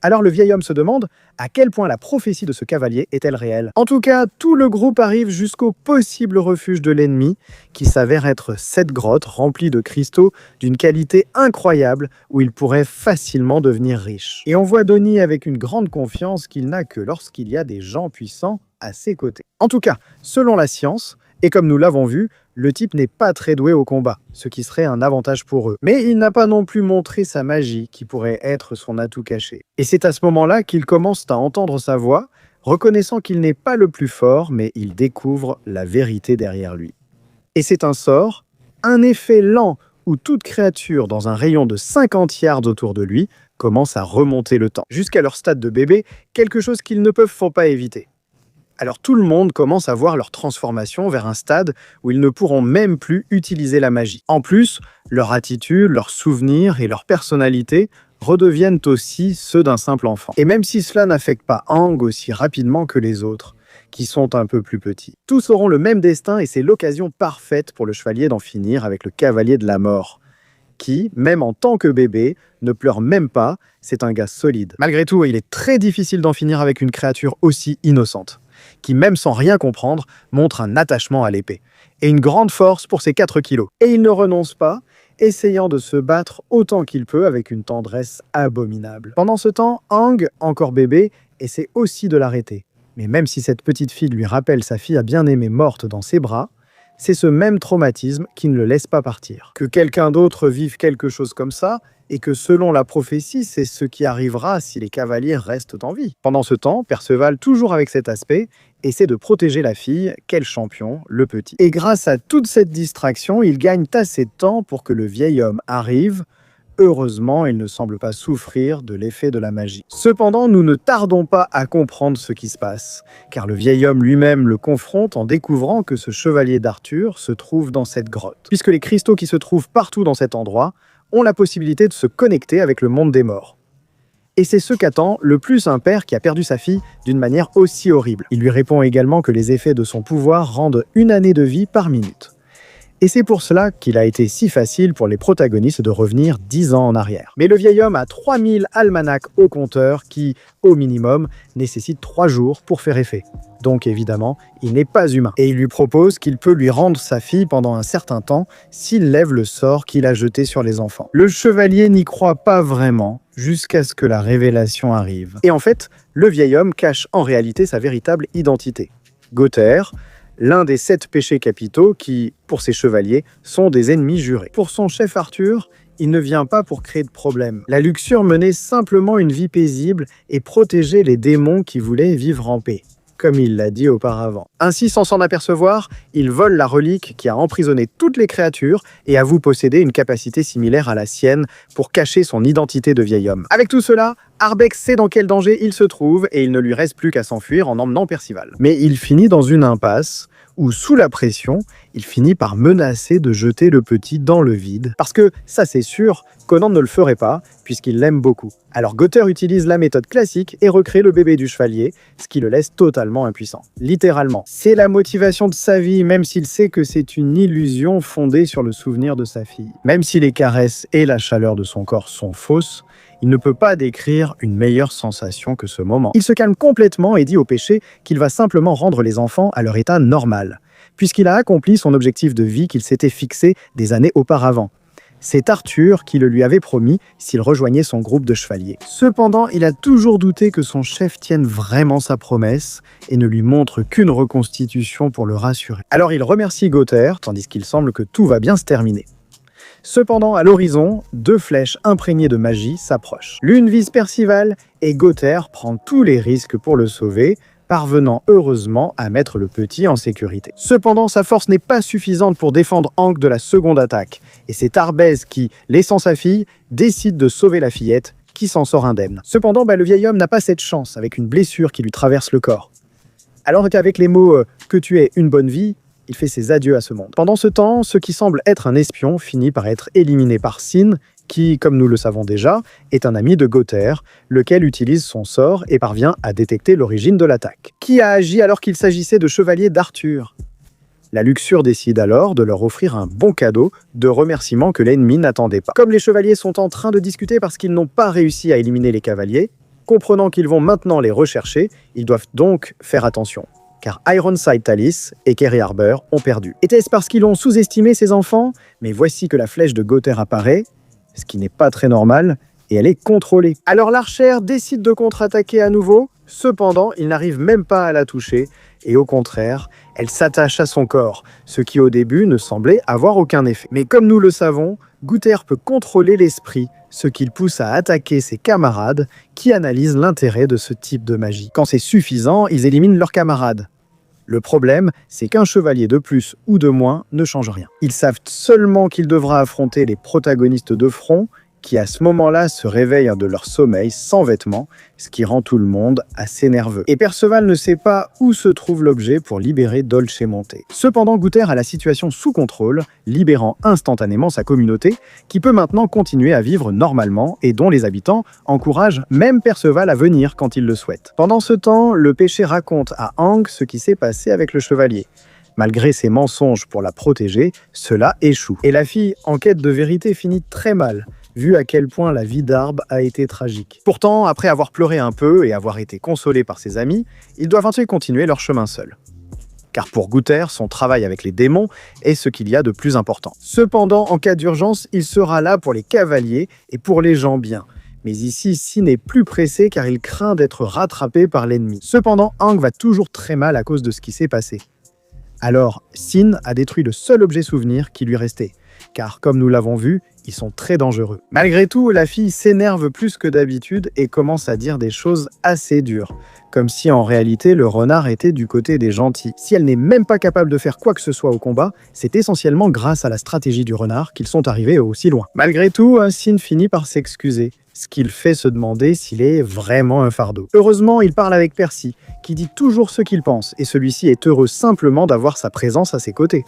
Alors le vieil homme se demande à quel point la prophétie de ce cavalier est-elle réelle. En tout cas, tout le groupe arrive jusqu'au possible refuge de l'ennemi, qui s'avère être 7 grottes remplies de cristaux d'une qualité incroyable où il pourrait facilement devenir riche. Et on voit Donnie avec une grande confiance qu'il n'a que lorsqu'il y a des gens puissants à ses côtés. En tout cas, selon la science, et comme nous l'avons vu, le type n'est pas très doué au combat, ce qui serait un avantage pour eux. Mais il n'a pas non plus montré sa magie, qui pourrait être son atout caché. Et c'est à ce moment-là qu'il commence à entendre sa voix, reconnaissant qu'il n'est pas le plus fort, mais il découvre la vérité derrière lui. Et c'est un sort, un effet lent où toute créature dans un rayon de 50 yards autour de lui commence à remonter le temps, jusqu'à leur stade de bébé, quelque chose qu'ils ne peuvent pas éviter. Alors tout le monde commence à voir leur transformation vers un stade où ils ne pourront même plus utiliser la magie. En plus, leur attitude, leurs souvenirs et leur personnalité redeviennent aussi ceux d'un simple enfant. Et même si cela n'affecte pas Aang aussi rapidement que les autres, qui sont un peu plus petits. Tous auront le même destin et c'est l'occasion parfaite pour le chevalier d'en finir avec le cavalier de la mort, qui, même en tant que bébé, ne pleure même pas, c'est un gars solide. Malgré tout, il est très difficile d'en finir avec une créature aussi innocente, qui même sans rien comprendre, montre un attachement à l'épée, et une grande force pour ses 4 kilos. Et il ne renonce pas, essayant de se battre autant qu'il peut avec une tendresse abominable. Pendant ce temps, Aang, encore bébé, essaie aussi de l'arrêter. Mais même si cette petite fille lui rappelle sa fille à bien-aimée morte dans ses bras, c'est ce même traumatisme qui ne le laisse pas partir. Que quelqu'un d'autre vive quelque chose comme ça, et que selon la prophétie, c'est ce qui arrivera si les cavaliers restent en vie. Pendant ce temps, Perceval, toujours avec cet aspect, essaie de protéger la fille, quel champion, le petit. Et grâce à toute cette distraction, il gagne assez de temps pour que le vieil homme arrive. Heureusement, il ne semble pas souffrir de l'effet de la magie. Cependant, nous ne tardons pas à comprendre ce qui se passe, car le vieil homme lui-même le confronte en découvrant que ce chevalier d'Arthur se trouve dans cette grotte, puisque les cristaux qui se trouvent partout dans cet endroit ont la possibilité de se connecter avec le monde des morts. Et c'est ce qu'attend le plus un père qui a perdu sa fille d'une manière aussi horrible. Il lui répond également que les effets de son pouvoir rendent 1 année de vie par minute. Et c'est pour cela qu'il a été si facile pour les protagonistes de revenir 10 ans en arrière. Mais le vieil homme a 3000 almanachs au compteur qui, au minimum, nécessitent 3 jours pour faire effet. Donc évidemment, il n'est pas humain. Et il lui propose qu'il peut lui rendre sa fille pendant un certain temps s'il lève le sort qu'il a jeté sur les enfants. Le chevalier n'y croit pas vraiment, jusqu'à ce que la révélation arrive. Et en fait, le vieil homme cache en réalité sa véritable identité. Gothaire, l'un des 7 péchés capitaux qui, pour ses chevaliers, sont des ennemis jurés. Pour son chef Arthur, il ne vient pas pour créer de problèmes. La luxure menait simplement une vie paisible et protégeait les démons qui voulaient vivre en paix, comme il l'a dit auparavant. Ainsi, sans s'en apercevoir, il vole la relique qui a emprisonné toutes les créatures et avoue posséder une capacité similaire à la sienne pour cacher son identité de vieil homme. Avec tout cela, Arbex sait dans quel danger il se trouve et il ne lui reste plus qu'à s'enfuir en emmenant Percival. Mais il finit dans une impasse où, sous la pression, il finit par menacer de jeter le petit dans le vide. Parce que, ça c'est sûr, Conan ne le ferait pas, puisqu'il l'aime beaucoup. Alors Gothaire utilise la méthode classique et recrée le bébé du chevalier, ce qui le laisse totalement impuissant. Littéralement. C'est la motivation de sa vie, même s'il sait que c'est une illusion fondée sur le souvenir de sa fille. Même si les caresses et la chaleur de son corps sont fausses, il ne peut pas décrire une meilleure sensation que ce moment. Il se calme complètement et dit au péché qu'il va simplement rendre les enfants à leur état normal, puisqu'il a accompli son objectif de vie qu'il s'était fixé des années auparavant. C'est Arthur qui le lui avait promis s'il rejoignait son groupe de chevaliers. Cependant, il a toujours douté que son chef tienne vraiment sa promesse et ne lui montre qu'une reconstitution pour le rassurer. Alors il remercie Gothaire, tandis qu'il semble que tout va bien se terminer. Cependant, à l'horizon, 2 flèches imprégnées de magie s'approchent. L'une vise Percival et Gothaire prend tous les risques pour le sauver, parvenant heureusement à mettre le petit en sécurité. Cependant, sa force n'est pas suffisante pour défendre Aang de la seconde attaque, et c'est Arbès qui, laissant sa fille, décide de sauver la fillette, qui s'en sort indemne. Cependant, le vieil homme n'a pas cette chance, avec une blessure qui lui traverse le corps. Alors qu'avec les mots « que tu aies une bonne vie », il fait ses adieux à ce monde. Pendant ce temps, ce qui semble être un espion finit par être éliminé par Sin, qui, comme nous le savons déjà, est un ami de Gothaire, lequel utilise son sort et parvient à détecter l'origine de l'attaque. Qui a agi alors qu'il s'agissait de chevaliers d'Arthur? La luxure décide alors de leur offrir un bon cadeau de remerciement que l'ennemi n'attendait pas. Comme les chevaliers sont en train de discuter parce qu'ils n'ont pas réussi à éliminer les cavaliers, comprenant qu'ils vont maintenant les rechercher, ils doivent donc faire attention. Car Ironside Talis et Kerry Harbor ont perdu. Était-ce parce qu'ils ont sous-estimé ces enfants? Mais voici que la flèche de Gothaire apparaît, ce qui n'est pas très normal, et elle est contrôlée. Alors l'archère décide de contre-attaquer à nouveau, cependant il n'arrive même pas à la toucher, et au contraire, elle s'attache à son corps, ce qui au début ne semblait avoir aucun effet. Mais comme nous le savons, Gothaire peut contrôler l'esprit, ce qui le pousse à attaquer ses camarades qui analysent l'intérêt de ce type de magie. Quand c'est suffisant, ils éliminent leurs camarades. Le problème, c'est qu'un chevalier de plus ou de moins ne change rien. Ils savent seulement qu'il devra affronter les protagonistes de front, qui à ce moment-là se réveillent de leur sommeil sans vêtements, ce qui rend tout le monde assez nerveux. Et Perceval ne sait pas où se trouve l'objet pour libérer Dolcemonte. Cependant, Gutter a la situation sous contrôle, libérant instantanément sa communauté, qui peut maintenant continuer à vivre normalement et dont les habitants encouragent même Perceval à venir quand il le souhaite. Pendant ce temps, le péché raconte à Aang ce qui s'est passé avec le chevalier. Malgré ses mensonges pour la protéger, cela échoue. Et la fille, en quête de vérité, finit très mal, vu à quel point la vie d'Arb a été tragique. Pourtant, après avoir pleuré un peu et avoir été consolé par ses amis, ils doivent ensuite continuer leur chemin seuls. Car pour Gutter, son travail avec les démons est ce qu'il y a de plus important. Cependant, en cas d'urgence, il sera là pour les cavaliers et pour les gens bien. Mais ici, Sin est plus pressé car il craint d'être rattrapé par l'ennemi. Cependant, Aang va toujours très mal à cause de ce qui s'est passé. Alors, Sin a détruit le seul objet souvenir qui lui restait, car comme nous l'avons vu, ils sont très dangereux. Malgré tout, la fille s'énerve plus que d'habitude et commence à dire des choses assez dures, comme si en réalité le renard était du côté des gentils. Si elle n'est même pas capable de faire quoi que ce soit au combat, c'est essentiellement grâce à la stratégie du renard qu'ils sont arrivés aussi loin. Malgré tout, Sin finit par s'excuser, ce qui le fait se demander s'il est vraiment un fardeau. Heureusement, il parle avec Percy, qui dit toujours ce qu'il pense, et celui-ci est heureux simplement d'avoir sa présence à ses côtés.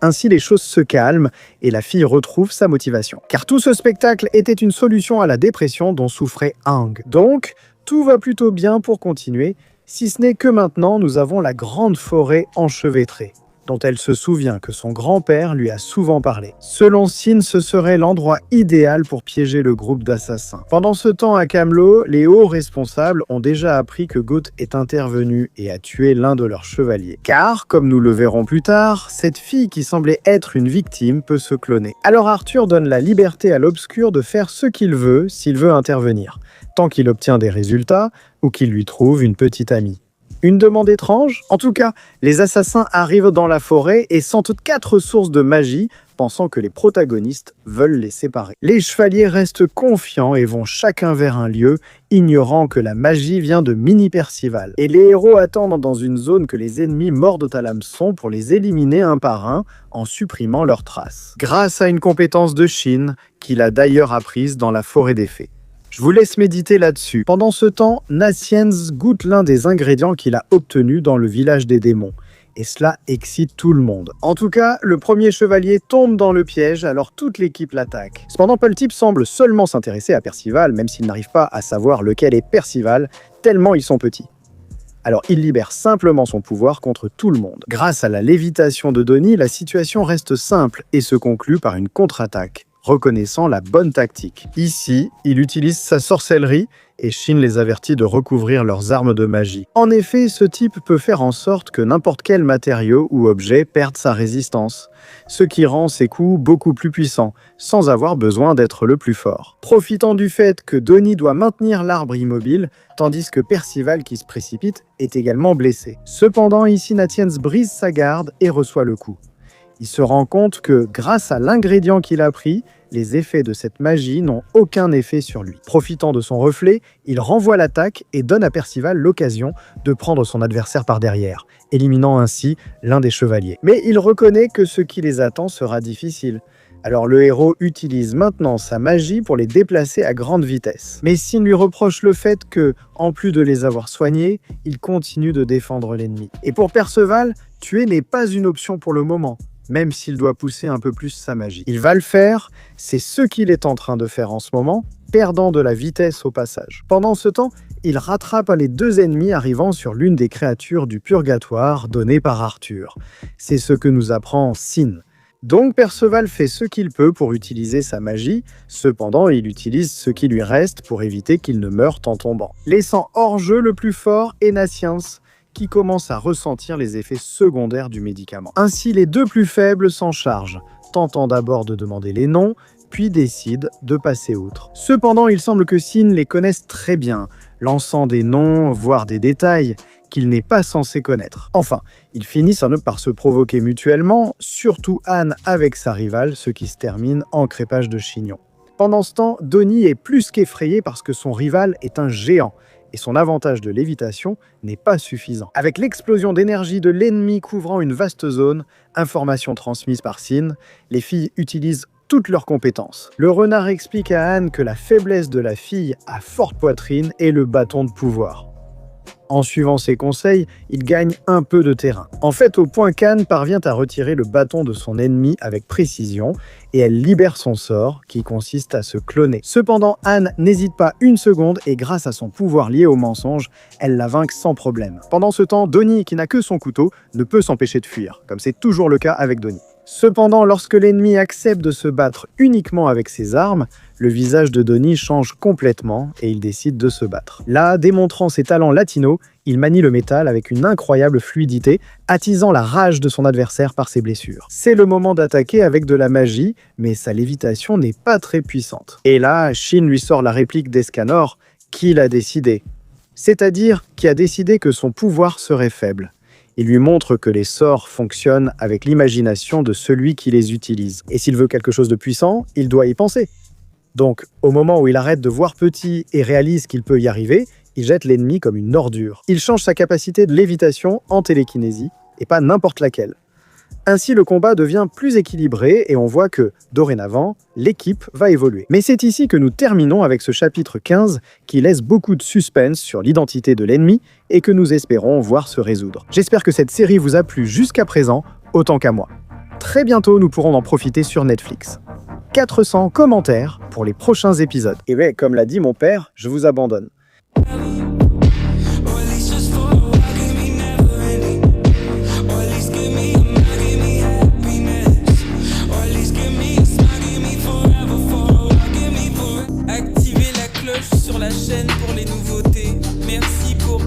Ainsi, les choses se calment et la fille retrouve sa motivation. Car tout ce spectacle était une solution à la dépression dont souffrait Aang. Donc, tout va plutôt bien pour continuer, si ce n'est que maintenant nous avons la grande forêt enchevêtrée, dont elle se souvient que son grand-père lui a souvent parlé. Selon Sin, ce serait l'endroit idéal pour piéger le groupe d'assassins. Pendant ce temps, à Camelot, les hauts responsables ont déjà appris que Goth est intervenu et a tué l'un de leurs chevaliers. Car, comme nous le verrons plus tard, cette fille qui semblait être une victime peut se cloner. Alors Arthur donne la liberté à l'Obscur de faire ce qu'il veut s'il veut intervenir, tant qu'il obtient des résultats ou qu'il lui trouve une petite amie. Une demande étrange? En tout cas, les assassins arrivent dans la forêt et sentent 4 sources de magie, pensant que les protagonistes veulent les séparer. Les chevaliers restent confiants et vont chacun vers un lieu, ignorant que la magie vient de Mini Percival. Et les héros attendent dans une zone que les ennemis mordent à l'hameçon pour les éliminer un par un, en supprimant leurs traces. Grâce à une compétence de Shin, qu'il a d'ailleurs apprise dans la forêt des fées. Je vous laisse méditer là-dessus. Pendant ce temps, Nassiens goûte l'un des ingrédients qu'il a obtenus dans le village des démons. Et cela excite tout le monde. En tout cas, le premier chevalier tombe dans le piège, alors toute l'équipe l'attaque. Cependant, Peultip semble seulement s'intéresser à Percival, même s'il n'arrive pas à savoir lequel est Percival, tellement ils sont petits. Alors il libère simplement son pouvoir contre tout le monde. Grâce à la lévitation de Donnie, la situation reste simple et se conclut par une contre-attaque, reconnaissant la bonne tactique. Ici, il utilise sa sorcellerie et Shin les avertit de recouvrir leurs armes de magie. En effet, ce type peut faire en sorte que n'importe quel matériau ou objet perde sa résistance, ce qui rend ses coups beaucoup plus puissants, sans avoir besoin d'être le plus fort. Profitant du fait que Donnie doit maintenir l'arbre immobile, tandis que Percival qui se précipite est également blessé. Cependant, ici Nassiens brise sa garde et reçoit le coup. Il se rend compte que, grâce à l'ingrédient qu'il a pris, les effets de cette magie n'ont aucun effet sur lui. Profitant de son reflet, il renvoie l'attaque et donne à Percival l'occasion de prendre son adversaire par derrière, éliminant ainsi l'un des chevaliers. Mais il reconnaît que ce qui les attend sera difficile. Alors le héros utilise maintenant sa magie pour les déplacer à grande vitesse. Mais Sin lui reproche le fait que, en plus de les avoir soignés, il continue de défendre l'ennemi. Et pour Perceval, tuer n'est pas une option pour le moment, même s'il doit pousser un peu plus sa magie. Il va le faire, c'est ce qu'il est en train de faire en ce moment, perdant de la vitesse au passage. Pendant ce temps, il rattrape les 2 ennemis arrivant sur l'une des créatures du purgatoire données par Arthur. C'est ce que nous apprend Sin. Donc Perceval fait ce qu'il peut pour utiliser sa magie, cependant il utilise ce qui lui reste pour éviter qu'il ne meure en tombant. Laissant hors jeu le plus fort est Nassiens, qui commence à ressentir les effets secondaires du médicament. Ainsi, les 2 plus faibles s'en chargent, tentant d'abord de demander les noms, puis décident de passer outre. Cependant, il semble que Sin les connaisse très bien, lançant des noms, voire des détails qu'il n'est pas censé connaître. Enfin, ils finissent par se provoquer mutuellement, surtout Anne avec sa rivale, ce qui se termine en crépage de chignon. Pendant ce temps, Donnie est plus qu'effrayé parce que son rival est un géant, et son avantage de lévitation n'est pas suffisant. Avec l'explosion d'énergie de l'ennemi couvrant une vaste zone, information transmise par Sin, les filles utilisent toutes leurs compétences. Le renard explique à Anne que la faiblesse de la fille à forte poitrine est le bâton de pouvoir. En suivant ses conseils, il gagne un peu de terrain. En fait, au point qu'Anne parvient à retirer le bâton de son ennemi avec précision et elle libère son sort qui consiste à se cloner. Cependant, Anne n'hésite pas une seconde et grâce à son pouvoir lié au mensonge, elle la vainc sans problème. Pendant ce temps, Donnie, qui n'a que son couteau, ne peut s'empêcher de fuir, comme c'est toujours le cas avec Donnie. Cependant, lorsque l'ennemi accepte de se battre uniquement avec ses armes, le visage de Donnie change complètement et il décide de se battre. Là, démontrant ses talents latinos, il manie le métal avec une incroyable fluidité, attisant la rage de son adversaire par ses blessures. C'est le moment d'attaquer avec de la magie, mais sa lévitation n'est pas très puissante. Et là, Shin lui sort la réplique d'Escanor, qu'il a décidé. C'est-à-dire qui a décidé que son pouvoir serait faible. Il lui montre que les sorts fonctionnent avec l'imagination de celui qui les utilise. Et s'il veut quelque chose de puissant, il doit y penser. Donc, au moment où il arrête de voir petit et réalise qu'il peut y arriver, il jette l'ennemi comme une ordure. Il change sa capacité de lévitation en télékinésie, et pas n'importe laquelle. Ainsi, le combat devient plus équilibré et on voit que, dorénavant, l'équipe va évoluer. Mais c'est ici que nous terminons avec ce chapitre 15 qui laisse beaucoup de suspense sur l'identité de l'ennemi et que nous espérons voir se résoudre. J'espère que cette série vous a plu jusqu'à présent, autant qu'à moi. Très bientôt, nous pourrons en profiter sur Netflix. 400 commentaires pour les prochains épisodes. Et ouais, comme l'a dit mon père, je vous abandonne. Activez la cloche sur la chaîne pour les nouveautés. Merci pour